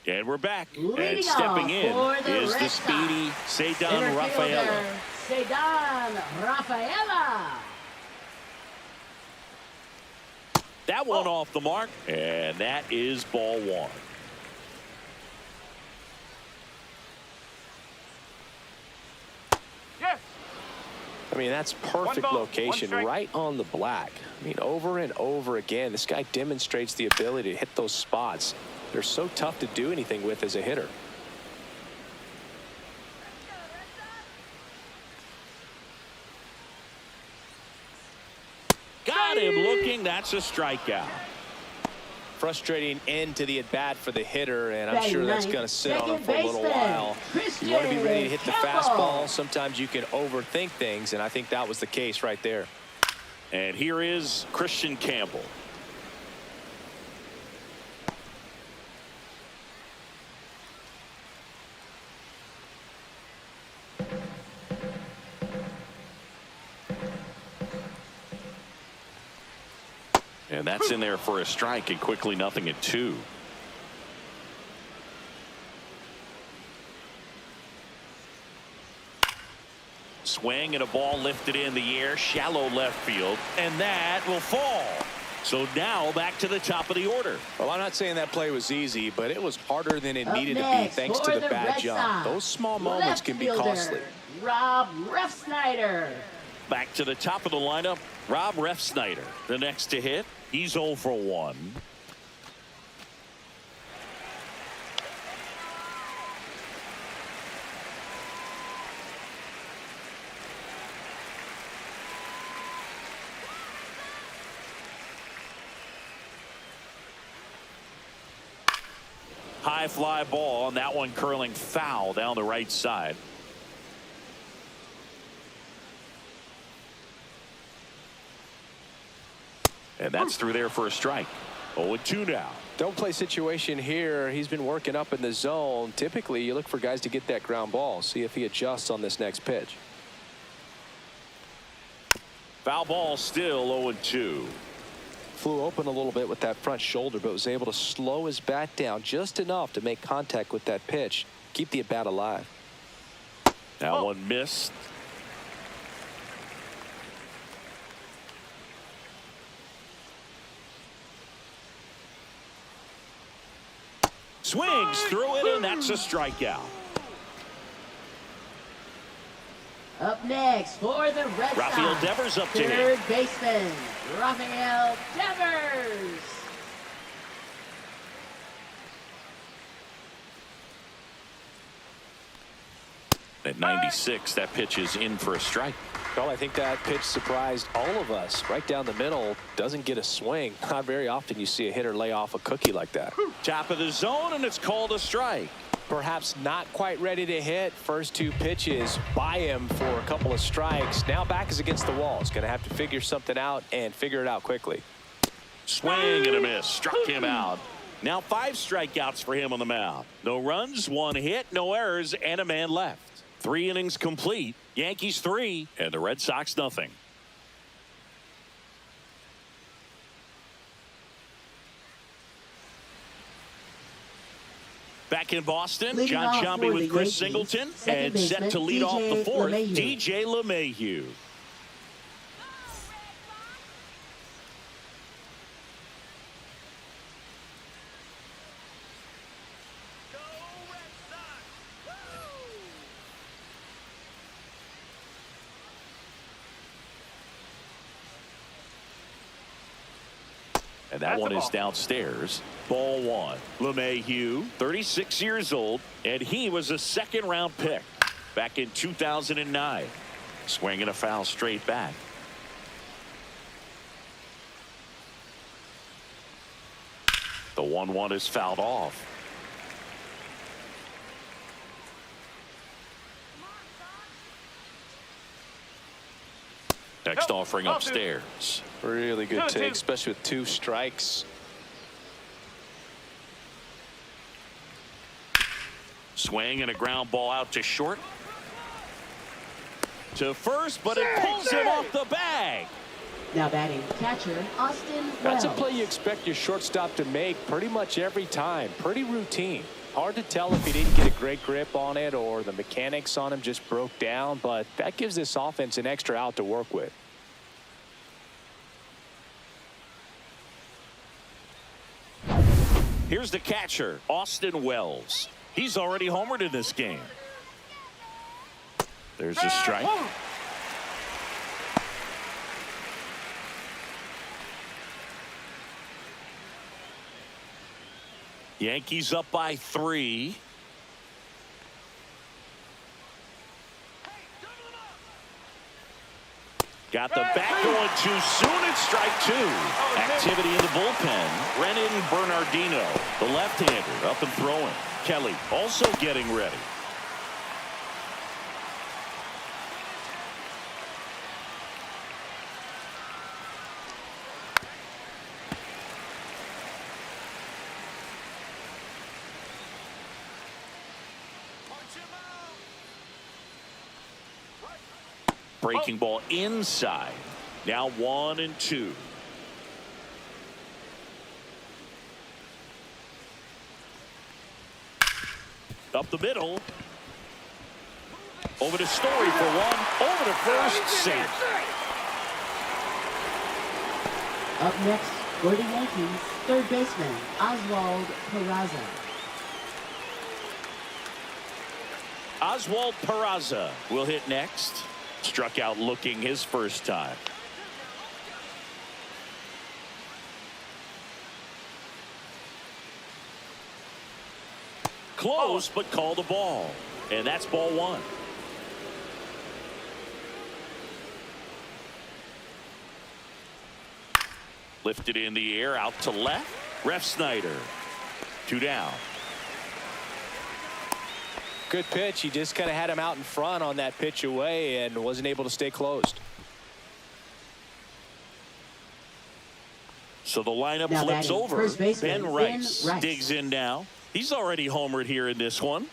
And we're back. Leading And stepping off in for the is the Red speedy Sox. Cedar Rafaela. Cedar Rafaela. That one off the mark, and that is ball 1. Yes. I mean, that's perfect 1 ball, 1 location, strike. right on the black. I mean, over and over again, this guy demonstrates the ability to hit those spots. They're so tough to do anything with as a hitter. Got him looking. That's a strikeout. Frustrating end to the at-bat for the hitter, and I'm Batting sure that's ninth, going to sit on him second for a little baseman, while. You want to be ready to hit the Campbell. fastball. Sometimes you can overthink things, and I think that was the case right there. And here is Christian Campbell. And that's in there for a strike, and quickly 0-2. Swing and a ball lifted in the air, shallow left field, and that will fall. So now back to the top of the order. Well, I'm not saying that play was easy, but it was harder than it Up needed to be next thanks for to the the bad Red jump. Sox, Those small moments left can be fielder, costly. Rob Refsnyder. Back to the top of the lineup, Rob Refsnyder. The next to hit, he's 0 for 1. High fly ball, and that one curling foul down the right side. And that's through there for a strike. 0-2 now. Don't play situation here. He's been working up in the zone. Typically, you look for guys to get that ground ball. See if he adjusts on this next pitch. Foul ball still 0-2. Flew open a little bit with that front shoulder, but was able to slow his bat down just enough to make contact with that pitch. Keep the at-bat alive. That one missed. Swings through it, and that's a strikeout. Up next for the Red Sox, Rafael Devers up to hit. third baseman, Rafael Devers. At 96, that pitch is in for a strike. Well, I think that pitch surprised all of us. Right down the middle, doesn't get a swing. Not very often you see a hitter lay off a cookie like that. Top of the zone, and it's called a strike. Perhaps not quite ready to hit. First two pitches by him for a couple of strikes. Now back is against the wall. He's going to have to figure something out and figure it out quickly. Swing and a miss. Struck him out. Now 5 strikeouts for him on the mound. No runs, 1 hit, no errors, and a man left. 3 innings complete. Yankees 3 and the Red Sox nothing. Back in Boston, Leading John off Sciambi for with the Chris Yankees, Singleton, second and set to baseman, lead off the DJ 4th, LeMahieu. DJ LeMahieu. And that one is downstairs. Ball 1. LeMahieu, 36 years old, and he was a 2nd-round pick back in 2009. Swinging a foul straight back. The 1-1 is fouled off. Next offering upstairs. Really good take, especially with 2 strikes. Swing and a ground ball out to short. To first, but it pulls him off the bag. Now batting catcher, Austin Wells. That's a play you expect your shortstop to make pretty much every time. Pretty routine. Hard to tell if he didn't get a great grip on it or the mechanics on him just broke down, but that gives this offense an extra out to work with. Here's the catcher, Austin Wells. He's already homered in this game. There's a strike. Yankees up by 3. Got the bat going too soon. It's strike 2. Activity in the bullpen. Brennan Bernardino, the left-hander, up and throwing. Kelly also getting ready. Breaking ball inside. Now 1-2. Up the middle. Over to Story for 1. Over to first. Safe. Up next for the Yankees, 3rd baseman, Oswald Peraza. Oswald Peraza will hit next. Struck out looking his first time. Close, but called a ball. And that's ball 1. Lifted in the air out to left. Ref Snyder. 2 down. Good pitch. He just kind of had him out in front on that pitch away and wasn't able to stay closed. So the lineup Now flips batting, over. first baseman, Ben Ben Rice Rice. digs in now. He's already homered here in this one.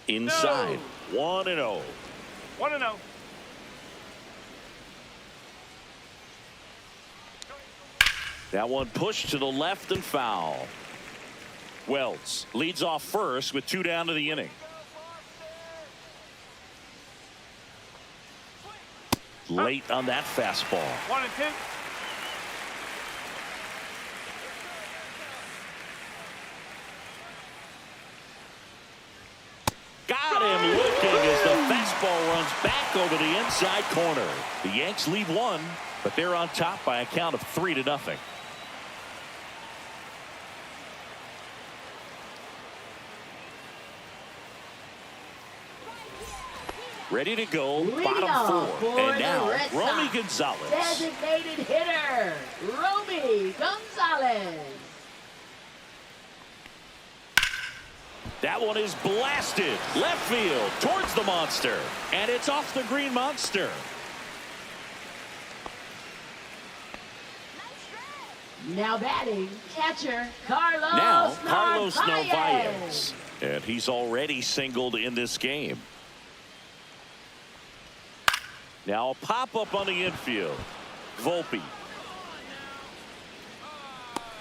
Inside. 1-0. 1-0. That one pushed to the left and foul. Wells leads off first with 2 down to the inning. Late on that fastball. 1-2. Got him looking as the fastball runs back over the inside corner. The Yanks lead 1, but they're on top by a count of 3-0. Ready to go, Leading bottom off four. for And the now, Red Romy Sox, Gonzalez. designated hitter, Romy Gonzalez. That one is blasted. Left field towards the monster. And it's off the green monster. Now batting, catcher, Carlos Now, Carlos Narvaez. Narvaez. And he's already singled in this game. Now a pop-up on the infield. Volpe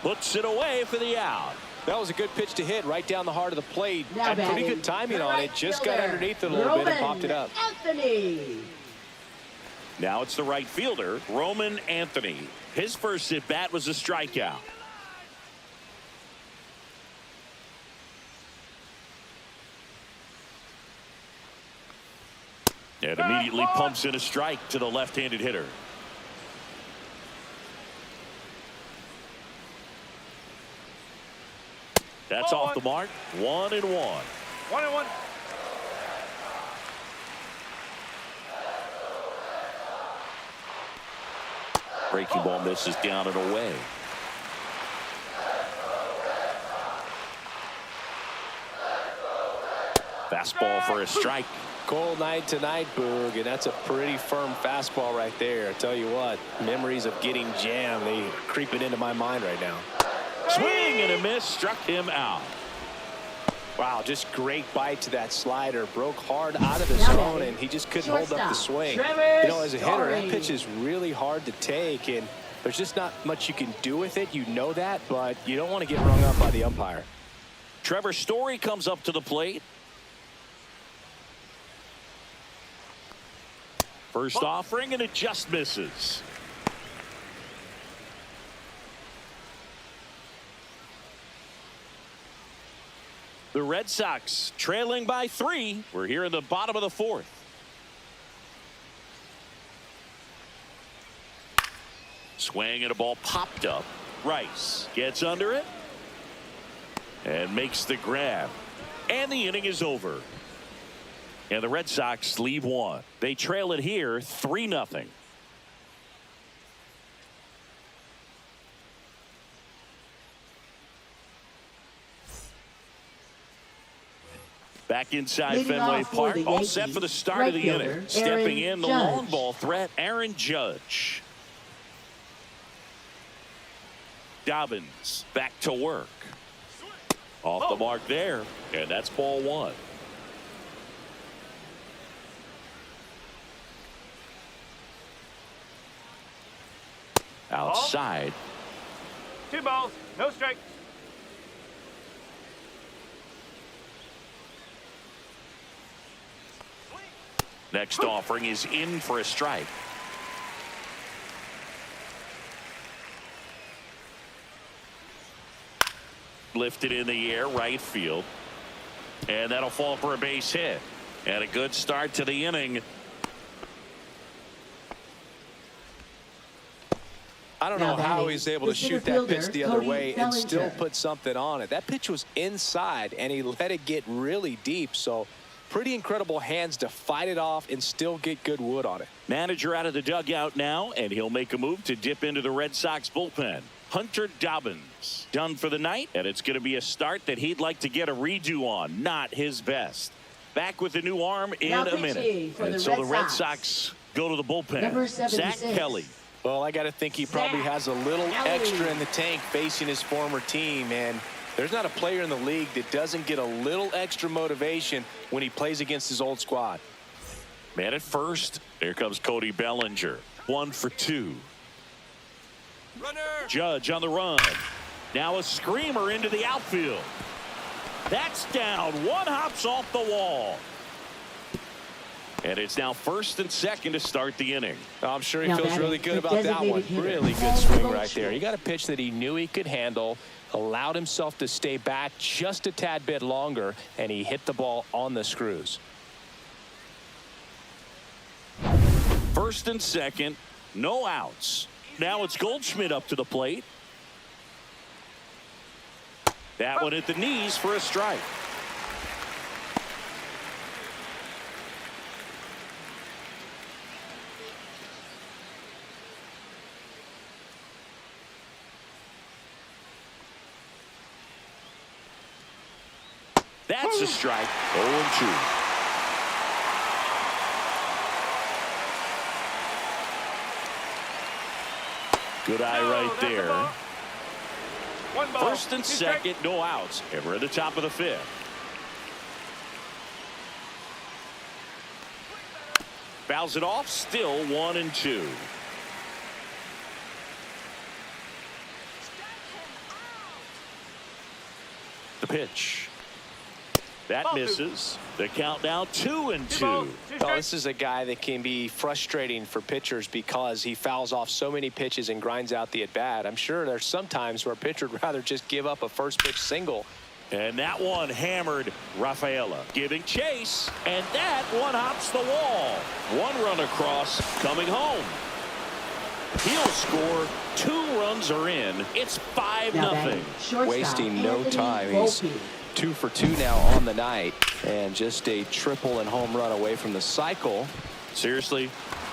puts it away for the out. That was a good pitch to hit right down the heart of the plate. Now Had pretty batting, good timing the on right it. Just got fielder, underneath it a little bit and Roman popped it up. Anthony. Now it's the right fielder, Roman Anthony. His first at-bat was a strikeout. And immediately pumps in a strike to the left-handed hitter. That's off the mark. 1-1. 1-1. Breaking ball misses down and away. Fastball for a strike. Cold night tonight, Boog, and that's a pretty firm fastball right there. I tell you what, memories of getting jammed, they are creeping into my mind right now. Swing and a miss, struck him out. Wow, just great bite to that slider. Broke hard out of the zone, and he just couldn't hold up the swing. You know, as a hitter, that pitch is really hard to take, and there's just not much you can do with it. You know that, but you don't want to get rung up by the umpire. Trevor Story comes up to the plate. First offering, and it just misses. The Red Sox trailing by 3. We're here in the bottom of the 4th. Swing and a ball popped up. Rice gets under it and makes the grab. And the inning is over. And the Red Sox leave one. They trail it here 3-0. Back inside Leading Fenway off for Park, the all Yankees, set for the start right of the fielder, inning. Stepping in, the Judge. long ball threat, Aaron Judge. Dobbins back to work. Off the mark there, and that's ball 1. Outside. 2 balls, no strikes. Next offering is in for a strike. Lifted in the air, right field. And that'll fall for a base hit. And a good start to the inning. I don't know how he's able to shoot that pitch the other way and still put something on it. That pitch was inside, and he let it get really deep. So pretty incredible hands to fight it off and still get good wood on it. Manager out of the dugout now, and he'll make a move to dip into the Red Sox bullpen. Hunter Dobbins done for the night, and it's going to be a start that he'd like to get a redo on. Not his best. Back with the new arm in a minute. And so the Red Sox go to the bullpen. Zach Kelly. Well, I got to think he probably has a little extra in the tank facing his former team, and there's not a player in the league that doesn't get a little extra motivation when he plays against his old squad. Man at first. Here comes Cody Bellinger. 1 for 2. Runner. Judge on the run. Now a screamer into the outfield. That's down. One hops off the wall. And it's now 1st and 2nd to start the inning. I'm sure he feels really good about that one. Really good swing right there. He got a pitch that he knew he could handle, allowed himself to stay back just a tad bit longer, and he hit the ball on the screws. 1st and 2nd, no outs. Now it's Goldschmidt up to the plate. That one at the knees for a strike. That's a strike. 0-2. Good eye right there. One ball. First and Two strikes. second, no outs. And we're at the top of the fifth. Fouls it off, still 1-2. The pitch. That misses. The count now 2-2. Well, this is a guy that can be frustrating for pitchers because he fouls off so many pitches and grinds out the at-bat. I'm sure there's some times where a pitcher would rather just give up a first pitch single. And that one hammered Rafaela. Giving chase. And that one hops the wall. One run across, coming home. He'll score. 2 runs are in. It's 5-0. Wasting no time. He's 2 for 2 now on the night. And just a triple and home run away from the cycle. Seriously,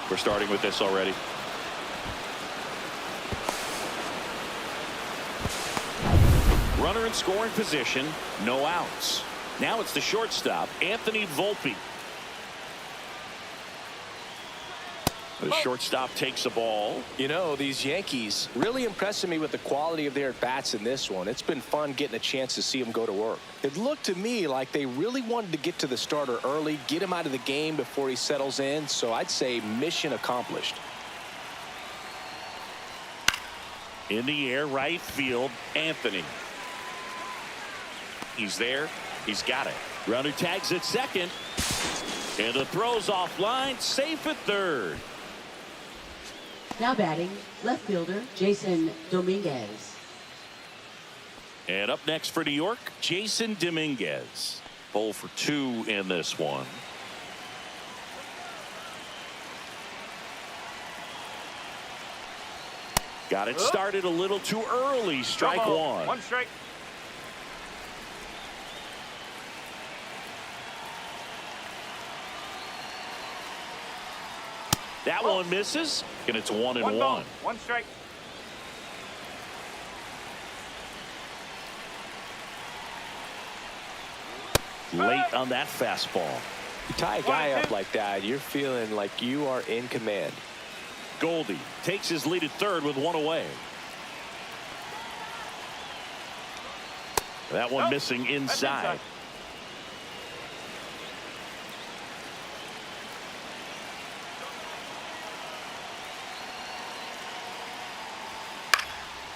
we're starting with this already. Runner in scoring position, no outs. Now it's the shortstop, Anthony Volpe. The shortstop takes the ball. You know, these Yankees really impressing me with the quality of their at-bats in this one. It's been fun getting a chance to see them go to work. It looked to me like they really wanted to get to the starter early, get him out of the game before he settles in. So I'd say mission accomplished. In the air, right field, Anthony. He's there. He's got it. Runner tags at second. And the throw's offline, safe at third. Now batting, left fielder Jason Dominguez. And up next for New York, Jason Dominguez. 0 for 2 in this one. Got it started a little too early. Strike one. 1 strike. That one misses, and it's 1-1. 1 strike. Late on that fastball. You tie a guy up like that, you're feeling like you are in command. Goldie takes his lead at third with 1 away. That one missing inside.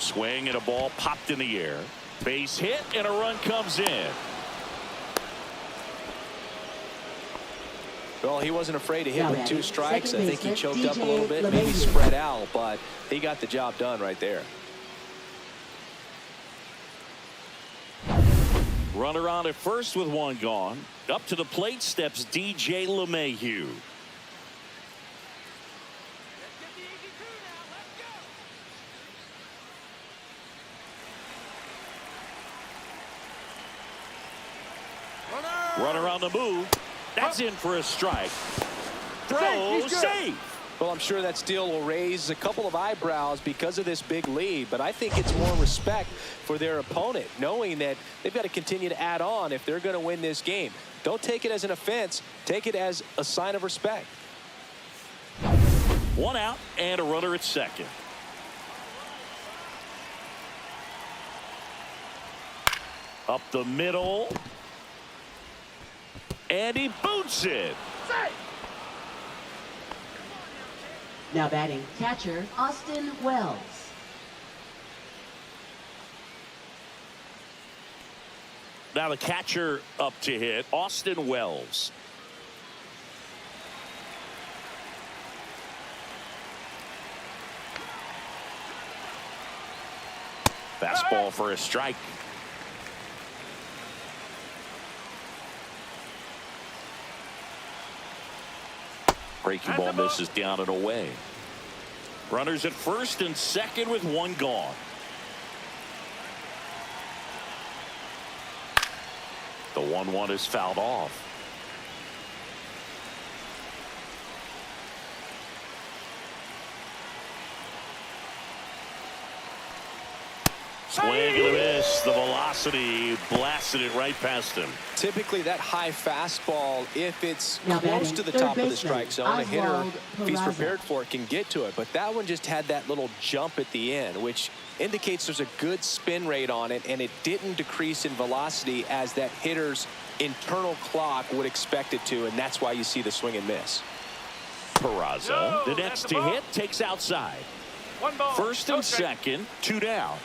Swing and a ball popped in the air. Base hit and a run comes in. Well, he wasn't afraid to hit Now with batting, 2 strikes. I second think he baseman, choked up a little bit, DJ maybe LeMahieu. spread out, but he got the job done right there. Runner on at first with 1 gone. Up to the plate steps DJ LeMahieu. Runner on the move. That's in for a strike. Throw safe. Well, I'm sure that steal will raise a couple of eyebrows because of this big lead, but I think it's more respect for their opponent, knowing that they've got to continue to add on if they're going to win this game. Don't take it as an offense. Take it as a sign of respect. 1 out and a runner at second. Up the middle. And he boots it. Now batting, catcher Austin Wells. Now the catcher up to hit, Austin Wells. Fastball for a strike. Breaking ball misses down and away. Runners at first and second with 1 gone. The 1-1 is fouled off. Swing and a miss. Just the velocity blasted it right past him. Typically, that high fastball, if it's Now close batting, to the third top of the baseman, strike zone, a hitter, Oswald if he's Peraza. prepared for it, can get to it. But that one just had that little jump at the end, which indicates there's a good spin rate on it, and it didn't decrease in velocity as that hitter's internal clock would expect it to, and that's why you see the swing and miss. Peraza, No, the that's next the to ball. hit, takes outside. 1 ball. First No and strike. second, 2 down.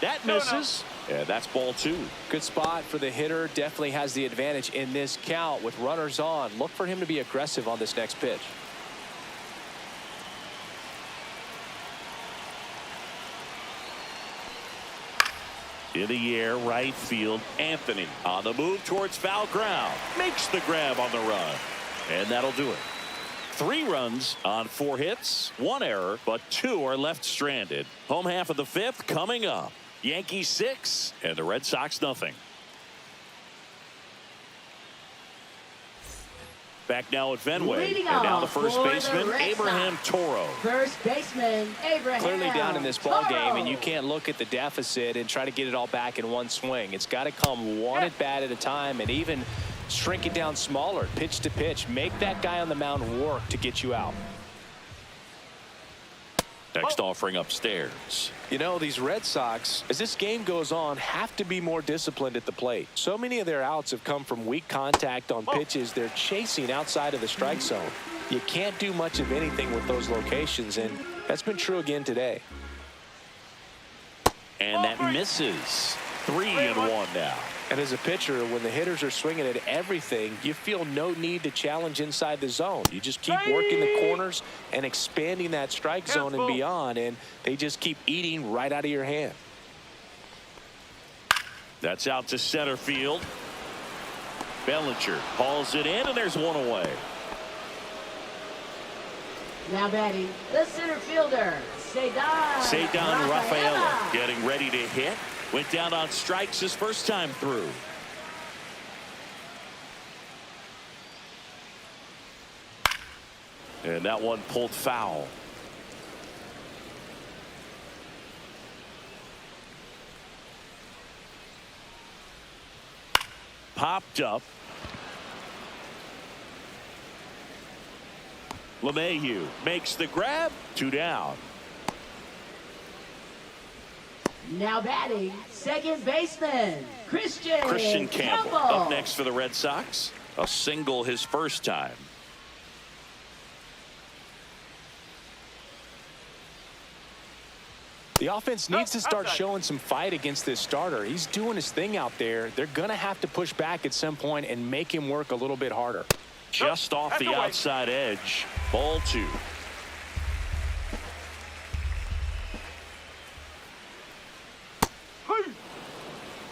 That No, no. misses. Yeah, that's ball 2. Good spot for the hitter. Definitely has the advantage in this count with runners on. Look for him to be aggressive on this next pitch. In the air, right field, Anthony on the move towards foul ground. Makes the grab on the run. And that'll do it. 3 runs on 4 hits, 1 error, but 2 are left stranded. Home half of the 5th coming up. Yankees 6 and the Red Sox nothing. Back now at Fenway. Leading And now the off first for the baseman, Red Abraham Sox. Toro. First baseman, Abraham. Clearly down in this ball game, and Toro. you can't look at the deficit and try to get it all back in one swing. It's got to come one at bat at a time, and even shrink it down smaller, pitch to pitch. Make that guy on the mound work to get you out. Next offering upstairs. You know, these Red Sox, as this game goes on, have to be more disciplined at the plate. So many of their outs have come from weak contact on pitches they're chasing outside of the strike zone. You can't do much of anything with those locations, and that's been true again today. And that misses. 3-1 now. And as a pitcher, when the hitters are swinging at everything, you feel no need to challenge inside the zone. You just keep working the corners and expanding that strike zone and beyond, and they just keep eating right out of your hand. That's out to center field. Bellinger hauls it in, and there's 1 away. Now batting, the center fielder, Cedar Rafaela getting ready to hit. Went down on strikes his first time through. And that one pulled foul. Popped up. LeMahieu makes the grab. 2 down. Now batting, second baseman, Christian Campbell up next for the Red Sox. A single his first time. The offense needs to start showing some fight against this starter. He's doing his thing out there. They're going to have to push back at some point and make him work a little bit harder. Just off the outside edge. Ball 2.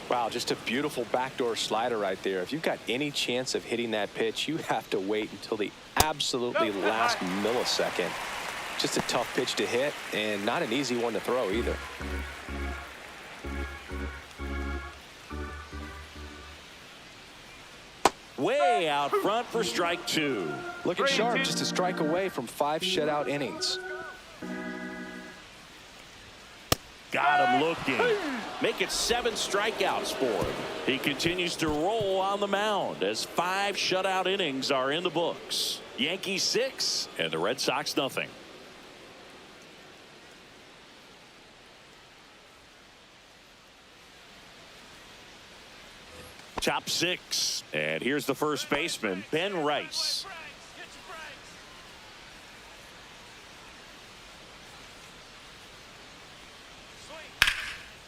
Wow, just a beautiful backdoor slider right there. If you've got any chance of hitting that pitch, you have to wait until the absolutely last millisecond. Just a tough pitch to hit, and not an easy one to throw either. Way out front for strike 2. Looking sharp, just a strike away from 5 shutout innings. Got him looking. Make it 7 strikeouts for him. He continues to roll on the mound as 5 shutout innings are in the books. Yankees 6 and the Red Sox nothing. Top 6, and here's the first baseman, Ben Rice.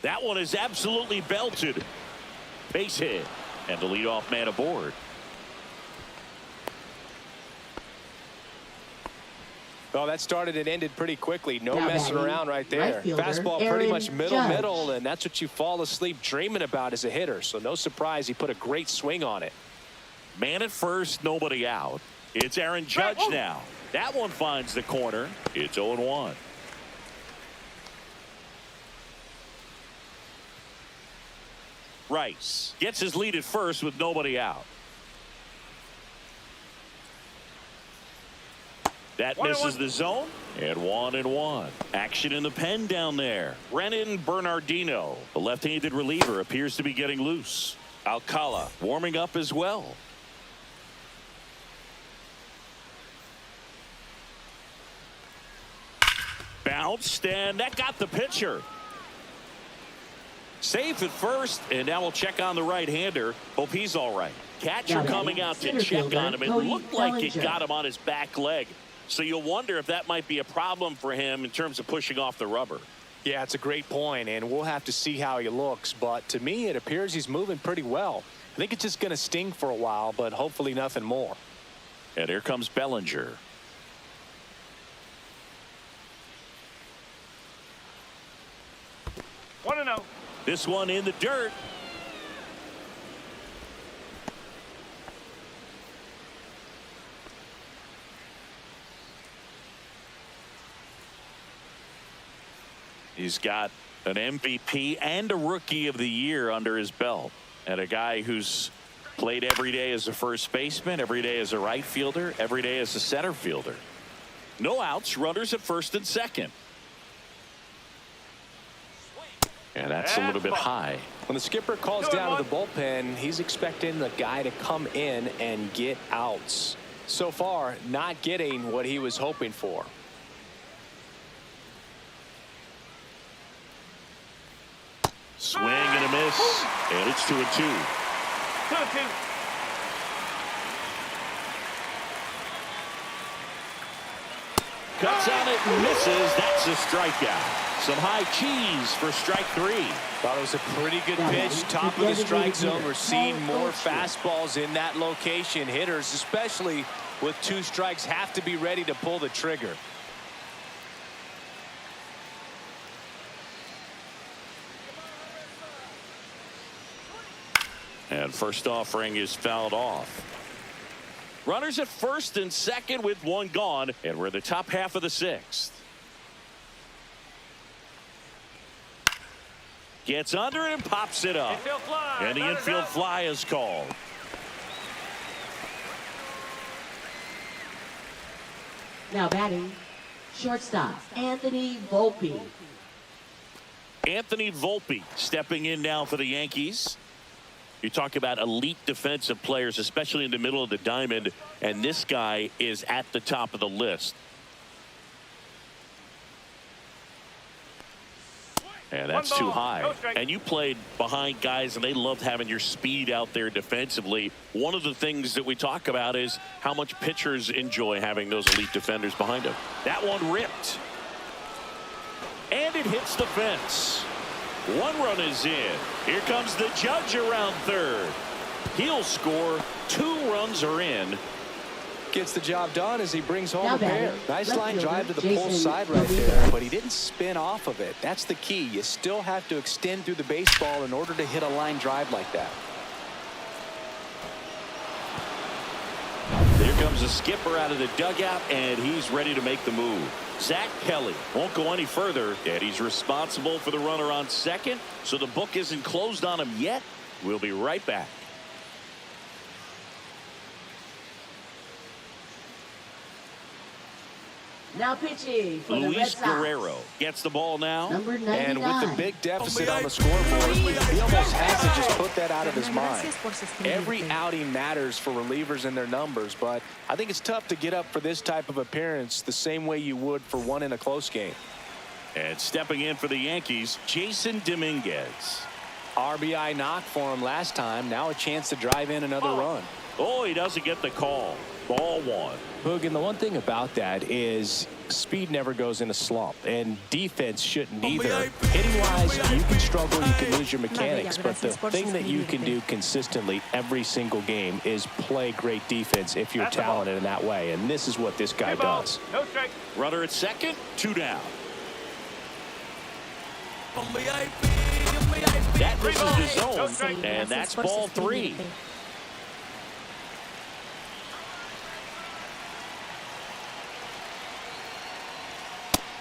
That one is absolutely belted. Base hit, and the leadoff man aboard. Well, that started and ended pretty quickly. No Now messing batting, around right there. right fielder, Fastball pretty Aaron much Judge. middle, and that's what you fall asleep dreaming about as a hitter. So no surprise, he put a great swing on it. Man at first, nobody out. It's Aaron Judge now. That one finds the corner. It's 0-1. Rice gets his lead at first with nobody out. That misses the zone. And 1-1. Action in the pen down there. Brennan Bernardino, the left-handed reliever, appears to be getting loose. Alcala warming up as well. Bounced, and that got the pitcher. Safe at first, and now we'll check on the right-hander. Hope he's all right. Catcher coming out to check on him. It looked like it got him on his back leg. So you'll wonder if that might be a problem for him in terms of pushing off the rubber. Yeah, it's a great point, and we'll have to see how he looks. But to me, it appears he's moving pretty well. I think it's just going to sting for a while, but hopefully nothing more. And here comes Bellinger. One and oh. This one in the dirt. He's got an MVP and a Rookie of the Year under his belt, and a guy who's played every day as a first baseman, every day as a right fielder, every day as a center fielder. No outs, runners at first and second. And that's a little bit high. When the skipper calls down to the bullpen, he's expecting the guy to come in and get outs. So far, not getting what he was hoping for. Swing and a miss, and it's 2-2. 2-2. Cuts on it and misses. That's a strikeout. Some high cheese for strike 3. Thought it was a pretty good pitch. Top of the strike zone. We're seeing more fastballs in that location. Hitters, especially with 2 strikes, have to be ready to pull the trigger. And first offering is fouled off. Runners at first and second with 1 gone, and we're in the top half of the 6th. Gets under it and pops it up. Infield fly. And the infield fly is called. Now batting, shortstop, Anthony Volpe. Anthony Volpe stepping in now for the Yankees. You talk about elite defensive players, especially in the middle of the diamond, and this guy is at the top of the list. And that's too high. And you played behind guys, and they loved having your speed out there defensively. One of the things that we talk about is how much pitchers enjoy having those elite defenders behind them. That one ripped. And it hits the fence. 1 run is in. Here comes the judge around third. He'll score. 2 runs are in. Gets the job done as he brings home Now a pair. batting, Nice left line fielder, drive to the pull Jason side right Dominguez. there, but he didn't spin off of it. That's the key. You still have to extend through the baseball in order to hit a line drive like that. There comes the skipper out of the dugout, and he's ready to make the move. Zach Kelly won't go any further, and he's responsible for the runner on second, so the book isn't closed on him yet. We'll be right back. Now pitching for the Red Luis Sox. Guerrero gets the ball now. Number 99. And with the big deficit on the scoreboard, he almost has to just put that out of his mind. Every outing matters for relievers and their numbers, but I think it's tough to get up for this type of appearance the same way you would for one in a close game. And stepping in for the Yankees, Jason Dominguez. RBI knock for him last time. Now a chance to drive in another run. Oh, he doesn't get the call. Ball 1. Hoog, and the one thing about that is speed never goes in a slump, and defense shouldn't either. Hitting-wise, you can struggle, you can lose your mechanics, but the thing that you can do consistently every single game is play great defense if you're talented in that way, and this is what this guy does. No strike. Runner at second, 2 down. That misses the zone, and that's ball 3.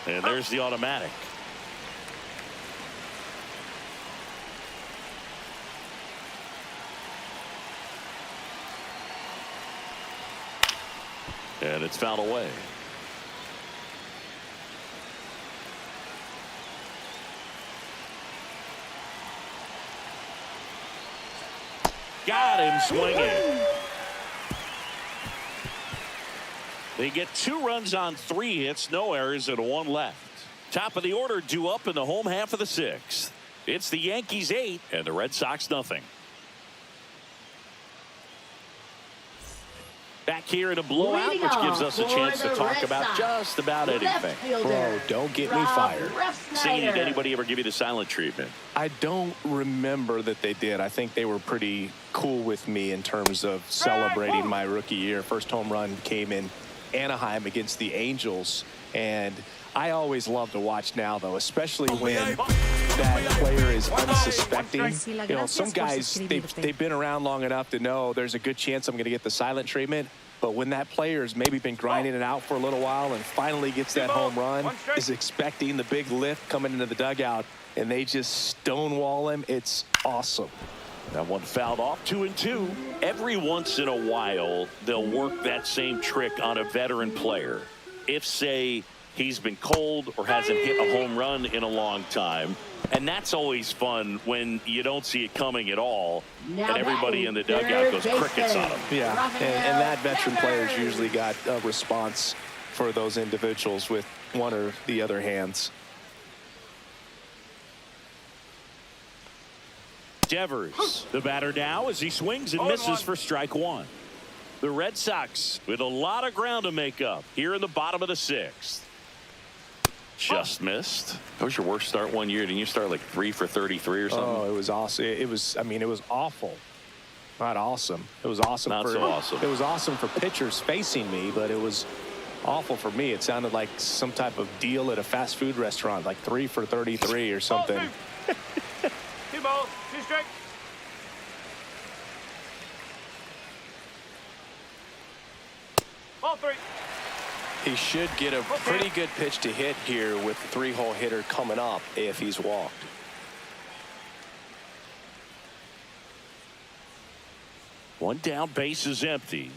And there's the automatic. And it's fouled away. Got him swinging. They get 2 runs on 3 hits, no errors, and 1 left. Top of the order due up in the home half of the 6th. It's the Yankees 8 and the Red Sox nothing. Back here in a blowout, which gives us a chance to talk about just about anything. Bro, don't get me fired. See, did anybody ever give you the silent treatment? I don't remember that they did. I think they were pretty cool with me in terms of celebrating my rookie year. First home run came in Anaheim against the Angels, and I always love to watch now, though, especially when that player is unsuspecting. You know, some guys, they've been around long enough to know there's a good chance I'm going to get the silent treatment. But when that player has maybe been grinding it out for a little while and finally gets that home run, is expecting the big lift coming into the dugout, and they just stonewall him, it's awesome. That one fouled off, 2-2. Every once in a while, they'll work that same trick on a veteran player. If, say, he's been cold or hasn't hit a home run in a long time. And that's always fun when you don't see it coming at all, and everybody in the dugout goes crickets on him. Yeah, and that veteran player's usually got a response for those individuals with one or the other hands. Devers, the batter now, as he swings and misses for strike 1. The Red Sox with a lot of ground to make up here in the bottom of the 6th. Just missed. That was your worst start one year. Didn't you start like 3 for 33 or something? Oh, it was awesome. It was, I mean, it was awful. Not awesome. It was awesome. Not so awesome. It was awesome for pitchers facing me, but it was awful for me. It sounded like some type of deal at a fast food restaurant, like 3 for 33 or something. 2 balls, 2 strikes. Ball 3. He should get a pretty good pitch to hit here with the 3-hole hitter coming up if he's walked. One down, base is empty.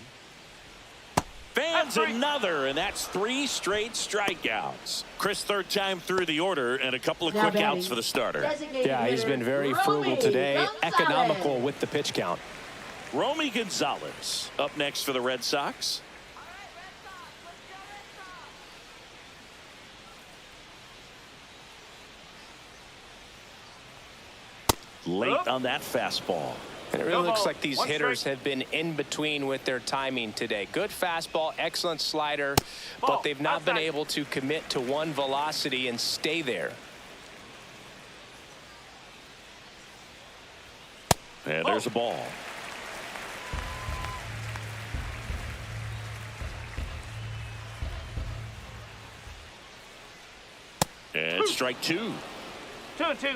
Fans another, and that's 3 straight strikeouts. Chris, 3rd time through the order, and a couple of quick outs for the starter. Yeah, he's been very frugal today, economical with the pitch count. Romy Gonzalez up next for the Red Sox. Late on that fastball. And it really looks like these hitters have been in between with their timing today. Good fastball, excellent slider, but they've not been able to commit to one velocity and stay there. And there's a ball. And strike 2. 2-2.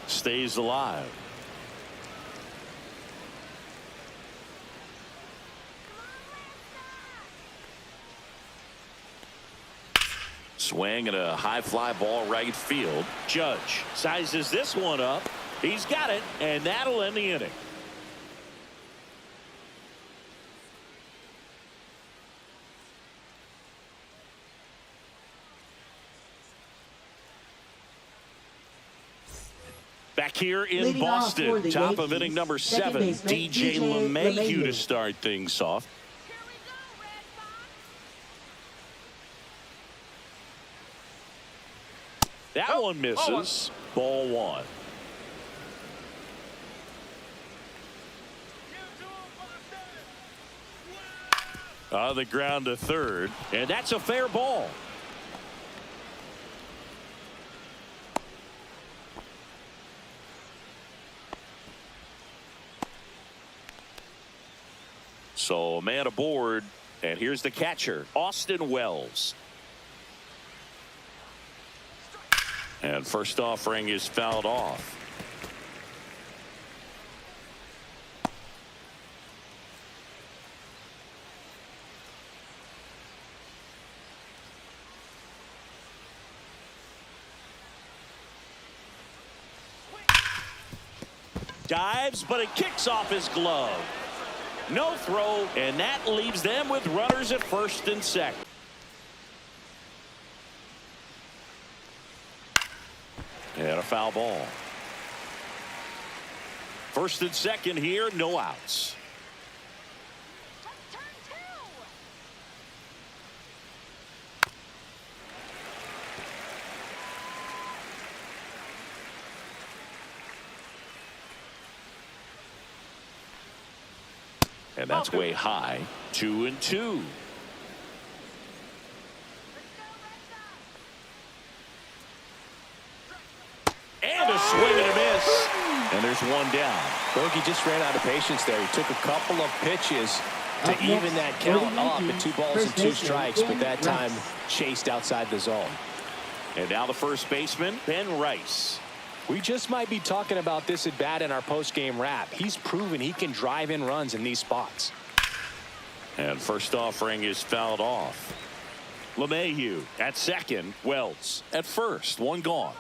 Stays alive. Swing and a high fly ball right field. Judge sizes this one up. He's got it, and that'll end the inning. Back here in Boston, top of inning number 7, DJ LeMahieu to start things off. That one misses. Ball 1. On the ground to 3rd, and that's a fair ball. So a man aboard, and here's the catcher, Austin Wells. And first offering is fouled off. Dives, but it kicks off his glove. No throw, and that leaves them with runners at 1st and 2nd. And a foul ball. First and second here, no outs. And that's way high. 2-2. And a swing and a miss. And there's one down. Bogey just ran out of patience there. He took a couple of pitches to even that count up at 2 balls and 2 strikes, but that time chased outside the zone. And now the first baseman, Ben Rice. We just might be talking about this at bat in our post-game wrap. He's proven he can drive in runs in these spots. And first offering is fouled off. LeMahieu at second. Wells at first. One gone.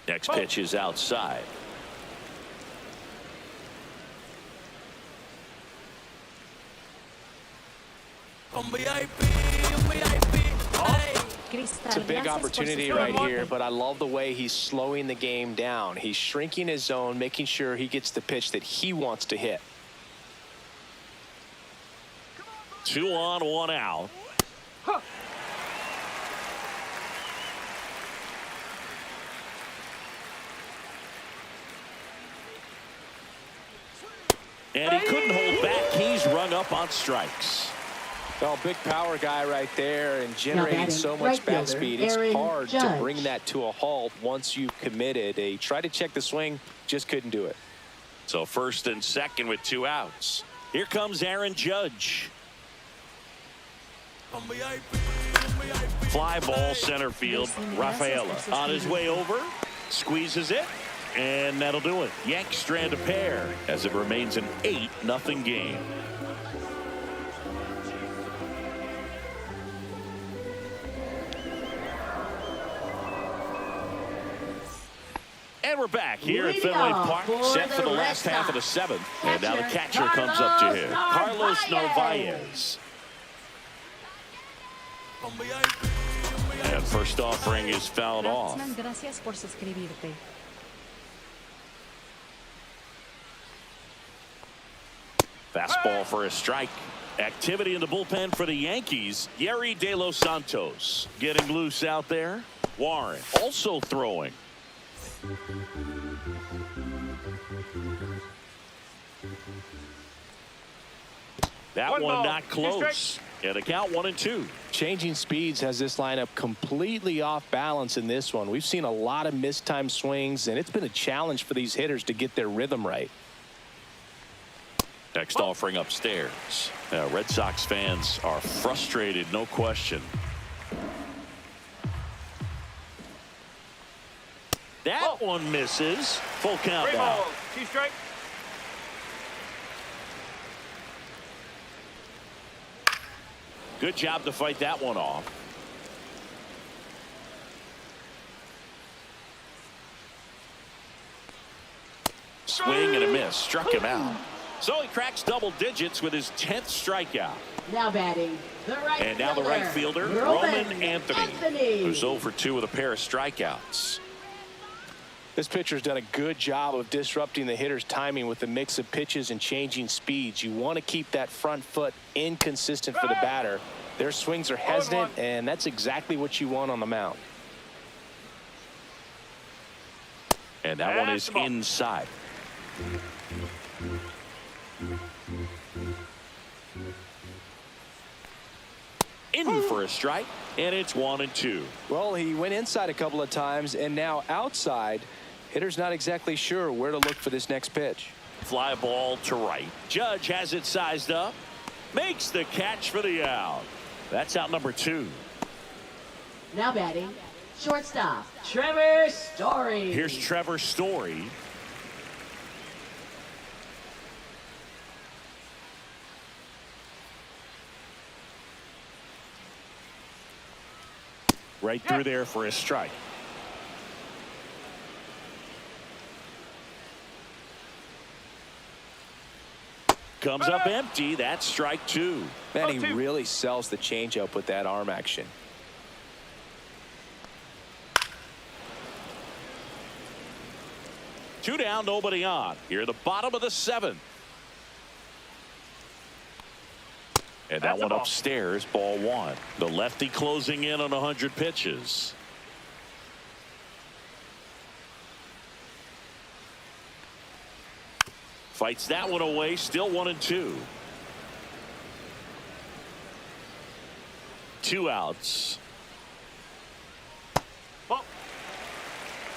Next pitch is outside. It's a big opportunity right here, but I love the way he's slowing the game down. He's shrinking his zone, making sure he gets the pitch that he wants to hit. 2 on, 1 out. And he couldn't hold back. He's rung up on strikes. Well, big power guy right there and generating so much bat speed. It's hard to bring that to a halt once you've committed. He tried to check the swing, just couldn't do it. So first and second with 2 outs. Here comes Aaron Judge. Fly ball center field. Rafaela on his way over. Squeezes it. And that'll do it. Yanks strand a pair as it remains an 8-0 game. And we're back here at Fenway Park, set for the last half of the 7th. And now the catcher comes up to him. Carlos Narvaez. And first offering is fouled off. Fastball for a strike. Activity in the bullpen for the Yankees. Yerry De Los Santos getting loose out there. Warren also throwing. That one not close. And a count 1-2. Changing speeds has this lineup completely off balance in this one. We've seen a lot of mistimed swings, and it's been a challenge for these hitters to get their rhythm right. Next offering upstairs. Red Sox fans are frustrated, no question. That one misses. Full count now. 2 strikes. Good job to fight that one off. Swing and a miss. Struck him out. So he cracks double digits with his 10th strikeout. Now batting, the right and now the right fielder, Roman Anthony, who's 0 for 2 with a pair of strikeouts. This pitcher's done a good job of disrupting the hitter's timing with a mix of pitches and changing speeds. You want to keep that front foot inconsistent for the batter. Their swings are hesitant, and that's exactly what you want on the mound. And that one is inside. In for a strike, and it's 1-2. Well, he went inside a couple of times, and now outside. Hitter's not exactly sure where to look for this next pitch. Fly ball to right. Judge has it sized up. Makes the catch for the out. That's out number 2. Now batting, shortstop, Trevor Story. Here's Trevor Story. Right through there for a strike. Comes up empty. That's strike 2. Man, he really sells the changeup with that arm action. Two down, nobody on. Here at the bottom of the seventh. And that one upstairs, ball one. The lefty closing in on 100 pitches. Fights that one away, still 1-2. Two outs. Oh.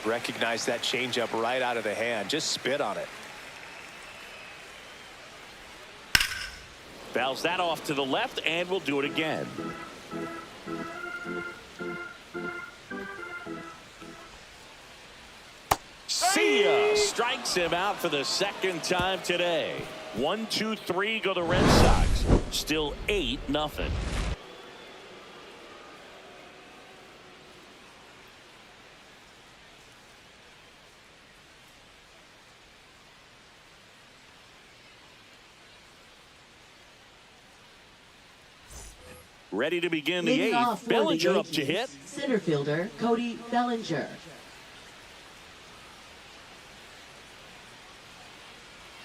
Recognize that changeup right out of the hand. Just spit on it. Fouls that off to the left, and we'll do it again. See ya! Strikes him out for the second time today. 1-2-3 go the Red Sox. Still 8-0. Ready to begin the eighth. Bellinger up to hit. Center fielder Cody Bellinger.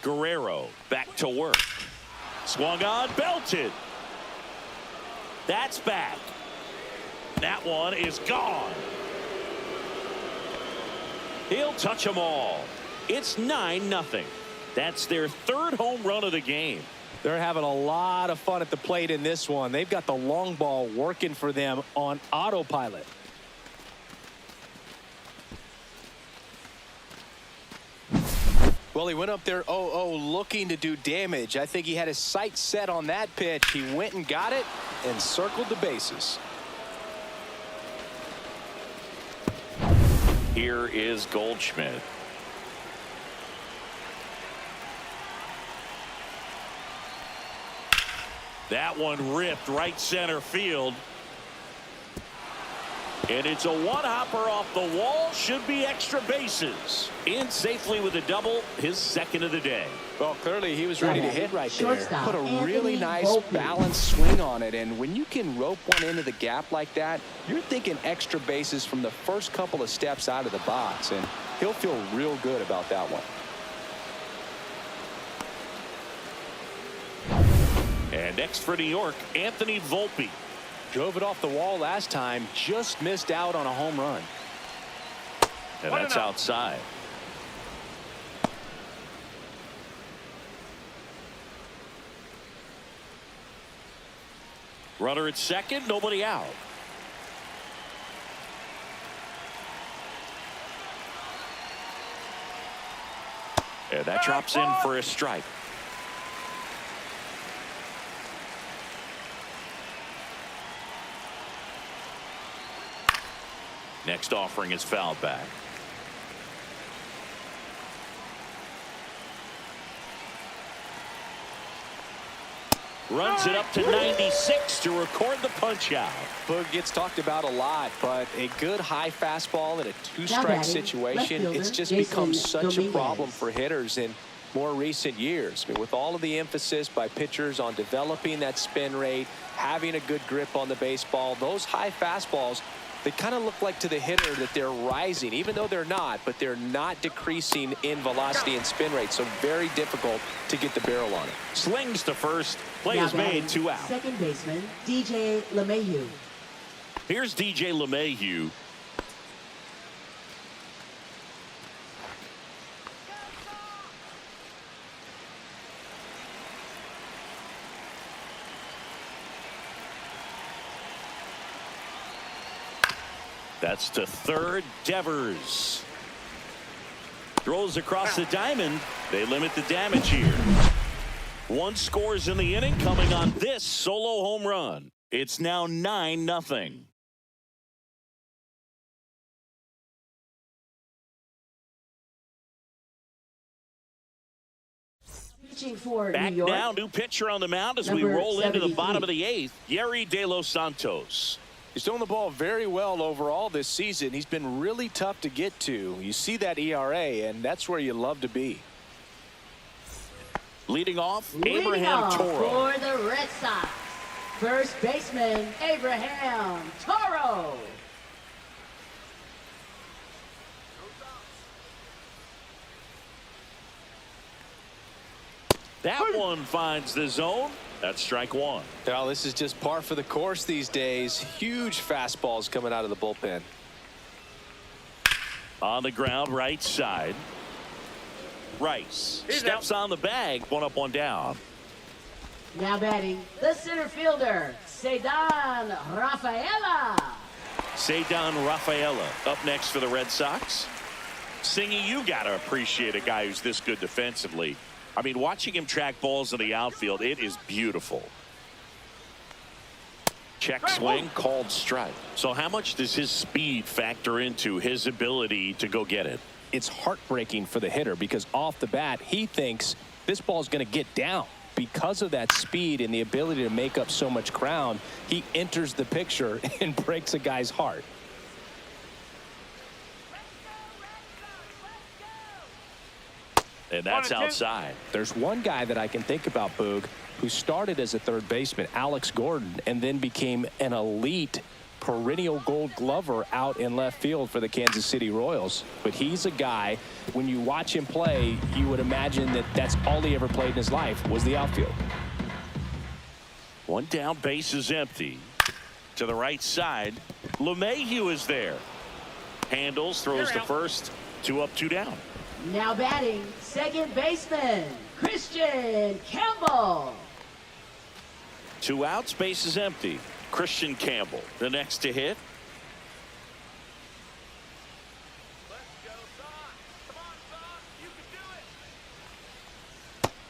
Guerrero back to work. Swung on, belted. That's back. That one is gone. He'll touch them all. It's 9-0. That's their third home run of the game. They're having a lot of fun at the plate in this one. They've got the long ball working for them on autopilot. Well, he went up there 0-0 looking to do damage. I think he had his sights set on that pitch. He went and got it and circled the bases. Here is Goldschmidt. That one ripped right center field. And it's a one-hopper off the wall. Should be extra bases. In safely with a double, his second of the day. Well, clearly he was ready to hit right there. Shortstop, Put a really nice Bullpen. balanced swing on it. And when you can rope one into the gap like that, you're thinking extra bases from the first couple of steps out of the box. And he'll feel real good about that one. And next for New York, Anthony Volpe. Drove it off the wall last time, just missed out on a home run. And that's outside. Runner at second, nobody out. And that drops in for a strike. Next offering is fouled back. Runs it up to 96 to record the punch out. Boog gets talked about a lot, but a good high fastball in a two-strike situation, it's just become such a problem for hitters in more recent years. I mean, with all of the emphasis by pitchers on developing that spin rate, having a good grip on the baseball, those high fastballs, they kind of look like to the hitter that they're rising, even though they're not, but they're not decreasing in velocity and spin rate. So very difficult to get the barrel on it. Slings to first. Play is made, 2 out. Second baseman DJ LeMahieu. Here's DJ LeMahieu. That's to third. Devers throws across the diamond. They limit the damage here. One scores in the inning, coming on this solo home run. It's now 9-0. Pitching for Back New York. now, new pitcher on the mound as we Number roll into the 73. bottom of the eighth. Yerry De Los Santos. He's throwing the ball very well overall this season. He's been really tough to get to. You see that ERA, and that's where you love to be. Leading off, Leading Abraham off Toro. for the Red Sox. First baseman Abraham Toro. That one finds the zone. That's strike one. Now, this is just par for the course these days. Huge fastballs coming out of the bullpen. On the ground, right side. Rice steps on the bag. One up, one down. Now batting, the center fielder, Cedar Rafaela. Cedar Rafaela up next for the Red Sox. Singy, you got to appreciate a guy who's this good defensively. I mean, watching him track balls in the outfield, it is beautiful. Check swing, called strike. So how much does his speed factor into his ability to go get it? It's heartbreaking for the hitter because off the bat, he thinks this ball is going to get down. Because of that speed and the ability to make up so much ground, he enters the picture and breaks a guy's heart. And that's outside. There's one guy that I can think about, Boog, who started as a third baseman, Alex Gordon, and then became an elite perennial gold glover out in left field for the Kansas City Royals. But he's a guy, when you watch him play, you would imagine that that's all he ever played in his life was the outfield. One down, base is empty. To the right side, LeMahieu is there. Handles, throws to first. 2 up, 2 down. Now batting, second baseman, Christian Campbell. 2 outs, base is empty. Christian Campbell, the next to hit.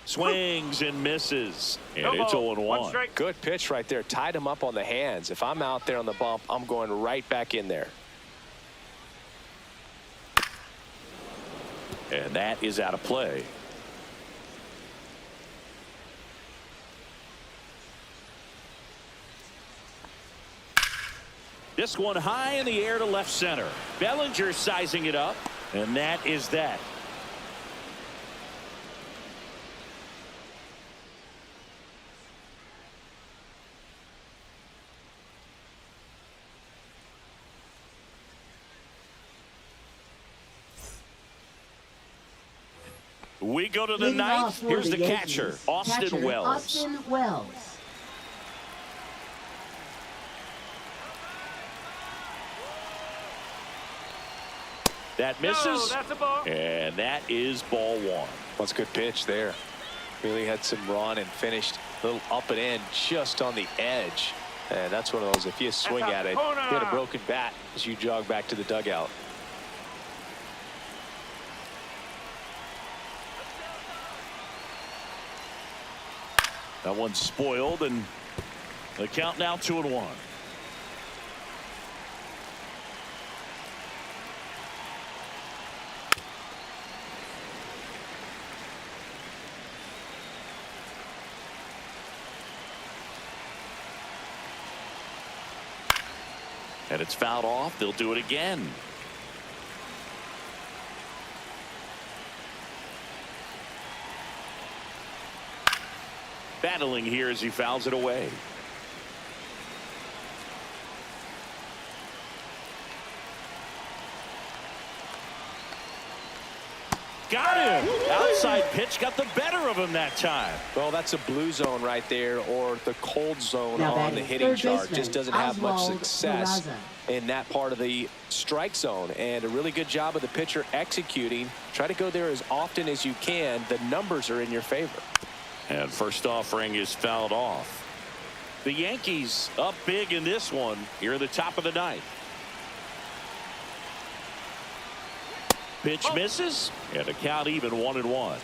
Swings and misses. And it's 0-1. Good pitch right there. Tied him up on the hands. If I'm out there on the bump, I'm going right back in there. And that is out of play. This one high in the air to left center. Bellinger sizing it up, and that is that. We go to the ninth. Here's the catcher, Austin Wells. Austin Wells. That misses, No, that's a ball. And that is ball one. That's a good pitch there. Really had some run and finished a little up and in just on the edge. And that's one of those, if you swing at it, you get a broken bat as you jog back to the dugout. That one's spoiled, and the count now 2-1. And it's fouled off. They'll do it again. Battling here as he fouls it away. Got him. Outside pitch got the better of him that time. Well, that's a blue zone right there, or the cold zone Now on the hitting chart. baseman, Just doesn't have much Oswald success Peraza. in that part of the strike zone. And a really good job of the pitcher executing. Try to go there as often as you can. The numbers are in your favor. And first offering is fouled off. The Yankees up big in this one here at the top of the ninth. Pitch misses, and the count even 1-1.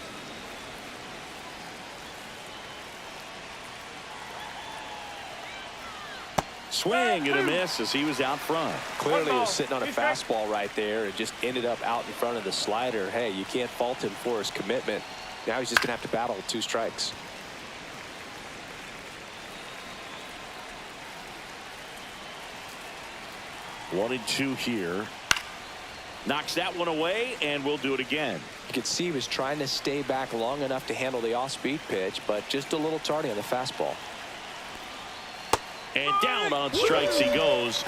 Swing and a miss as he was out front. Clearly was sitting on a fastball right there and just ended up out in front of the slider. Hey, you can't fault him for his commitment. Now he's just going to have to battle with 2 strikes. One and 2 here. Knocks that one away, and we'll do it again. You could see he was trying to stay back long enough to handle the off-speed pitch, but just a little tardy on the fastball. And down on strikes he goes.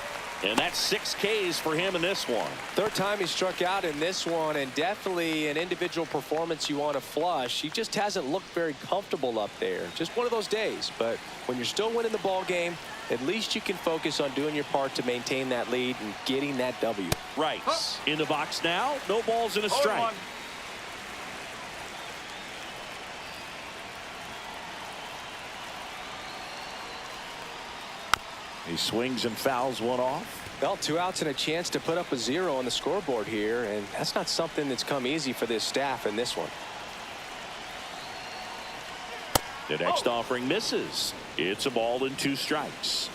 And that's 6 Ks for him in this one. Third time he struck out in this one, and definitely an individual performance you want to flush. He just hasn't looked very comfortable up there. Just one of those days. But when you're still winning the ball game, at least you can focus on doing your part to maintain that lead and getting that W. Right. In the box now, no balls and a strike. He swings and fouls one off. Well, 2 outs and a chance to put up a 0 on the scoreboard here, and that's not something that's come easy for this staff in this one. The next offering misses. It's a ball and 2 strikes.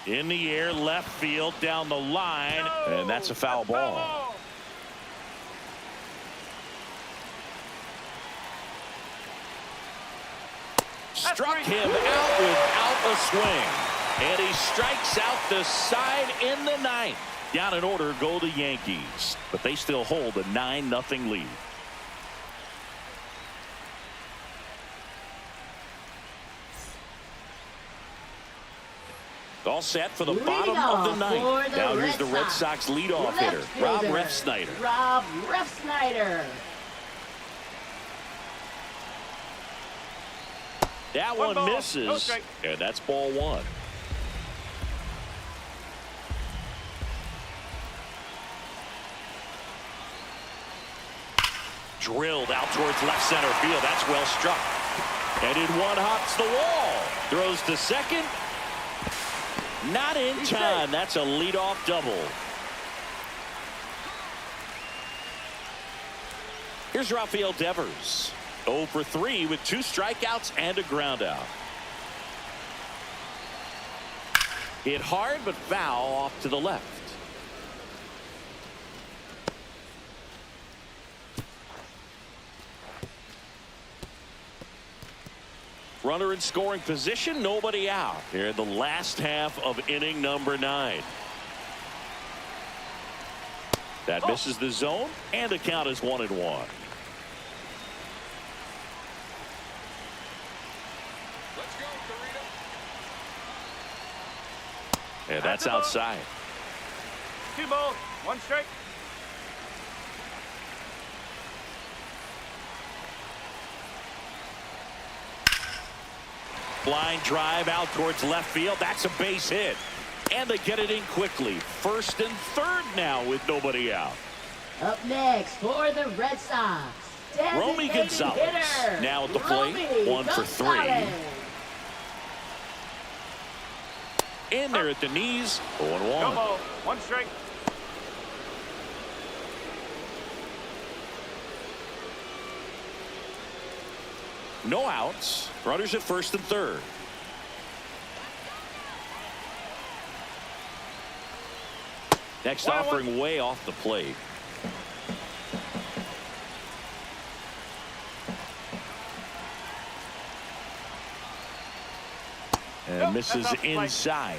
In the air, left field, down the line, and that's a foul ball. Struck him out without a swing. And he strikes out the side in the 9th. Down in order go the Yankees. But they still hold a 9-0 lead. All set for the bottom of the 9th. Now here's the Red Sox leadoff hitter, Rob Refsnyder. Rob Refsnyder. That one misses, and that's ball 1. Drilled out towards left center field. That's well struck. And in one hops the wall. Throws to second. Not in time. That's a leadoff double. Here's Rafael Devers. 0 for 3 with 2 strikeouts and a ground out. Hit hard but foul off to the left. Runner in scoring position, nobody out here in the last half of inning number 9. That misses the zone, and the count is 1-1. And that's outside. 2 balls, 1 strike. Blind drive out towards left field. That's a base hit. And they get it in quickly. First and third now with nobody out. Up next for the Red Sox, Romy Gonzalez hitter, now at the plate. 1 for 3. In there at the knees. 0-1. 1 strike. No outs. Runners at first and third. Next offering way off the plate. And misses inside.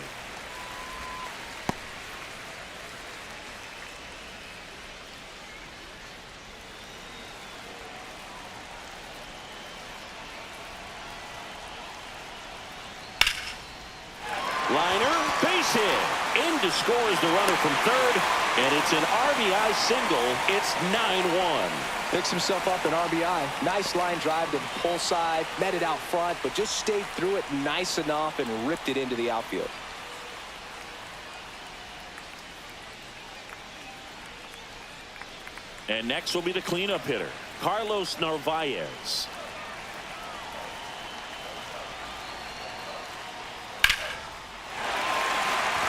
Liner, base hit. In to score is the runner from third, and it's an RBI single. It's 9-1. Picks himself up an RBI. Nice line drive to the pull side, met it out front, but just stayed through it nice enough and ripped it into the outfield. And next will be the cleanup hitter, Carlos Narvaez.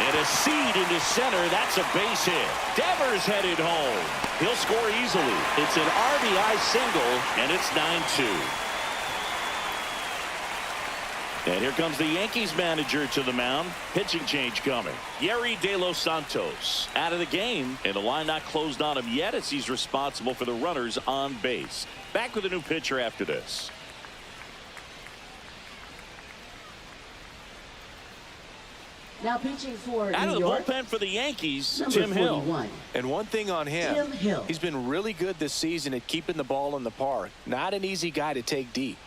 And a seed into center. That's a base hit. Devers headed home. He'll score easily. It's an RBI single, and it's 9-2. And here comes the Yankees manager to the mound. Pitching change coming. Yerry De Los Santos out of the game, and the line not closed on him yet as he's responsible for the runners on base. Back with a new pitcher after this. Now pitching for out New of the York, bullpen for the Yankees, number Tim Hill. 41. And one thing on him, Tim Hill. he's been really good this season at keeping the ball in the park. Not an easy guy to take deep.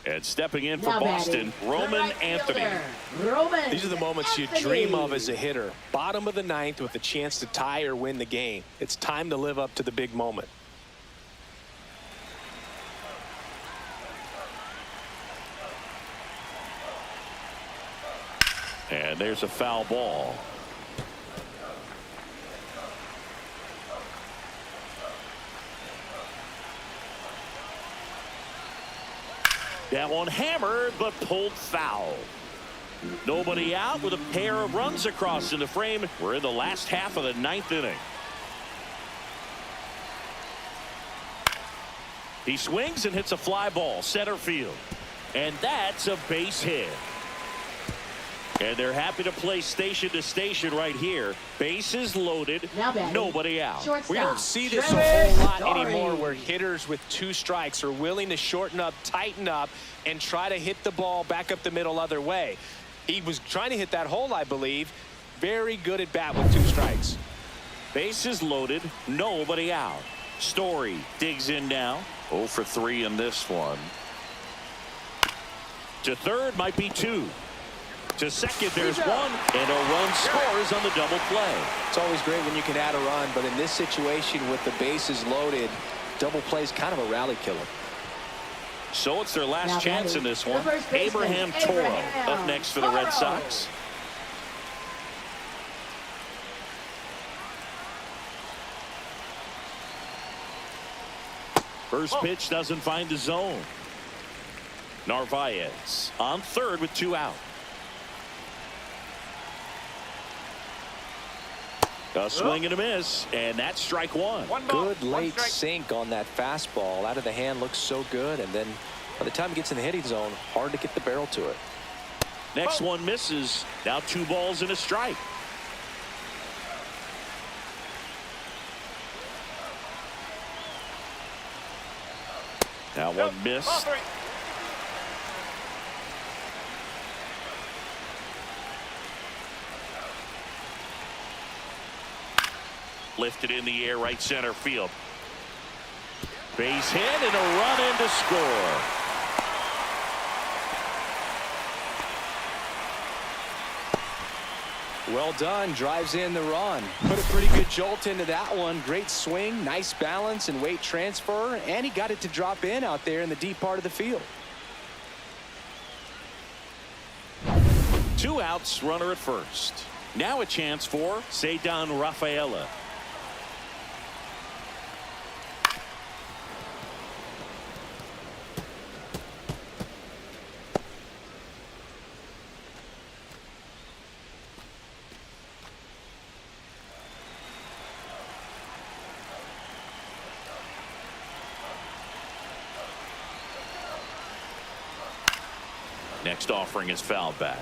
And stepping in for Now Boston, batting, Roman the right Anthony. fielder, Roman These are the moments you Anthony. dream of as a hitter. Bottom of the ninth with a chance to tie or win the game. It's time to live up to the big moment. And there's a foul ball. That one hammered, but pulled foul. Nobody out with a pair of runs across in the frame. We're in the last half of the ninth inning. He swings and hits a fly ball center field. And that's a base hit. And they're happy to play station to station right here. Bases loaded, Now batting, nobody out. shortstop, We don't see this a Trevor whole lot Story. anymore where hitters with 2 strikes are willing to shorten up, tighten up, and try to hit the ball back up the middle other way. He was trying to hit that hole, I believe. Very good at bat with 2 strikes. Bases loaded, nobody out. Story digs in now. 0 for 3 in this one. To third might be 2. To second, there's 1, and a run scores on the double play. It's always great when you can add a run, but in this situation with the bases loaded, double play is kind of a rally killer. So it's their last Now chance in batting, this the one. first baseman, Abraham Toro Abraham up next for the Red Toro. Sox. First pitch doesn't find the zone. Narvaez on third with 2 out. A swing and a miss, and that's strike 1. One ball, Good one late strike. sink on that fastball. Out of the hand looks so good, and then by the time it gets in the hitting zone, hard to get the barrel to it. Next one misses. Now 2 balls and a strike. Now one Ball missed. 3. Lifted in the air, right center field. Base hit and a run in to score. Well done. Drives in the run. Put a pretty good jolt into that one. Great swing, nice balance and weight transfer, and he got it to drop in out there in the deep part of the field. 2 outs, runner at first. Now a chance for Cedar Rafaela. Next offering is fouled back.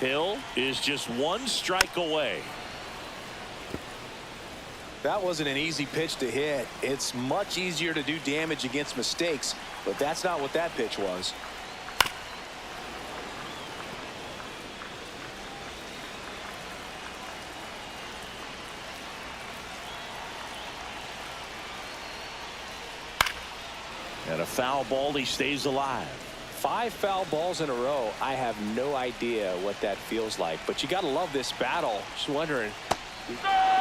Hill is just 1 strike away. That wasn't an easy pitch to hit. It's much easier to do damage against mistakes, but that's not what that pitch was. And a foul ball, he stays alive. 5 foul balls in a row. I have no idea what that feels like, but you got to love this battle. Just wondering.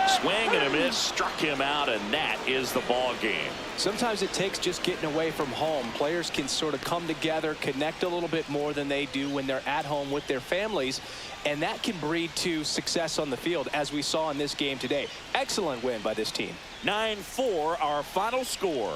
Swing and a miss, struck him out, and that is the ball game. Sometimes it takes just getting away from home. Players can sort of come together, connect a little bit more than they do when they're at home with their families, and that can breed to success on the field, as we saw in this game today. Excellent win by this team. 9-4, our final score.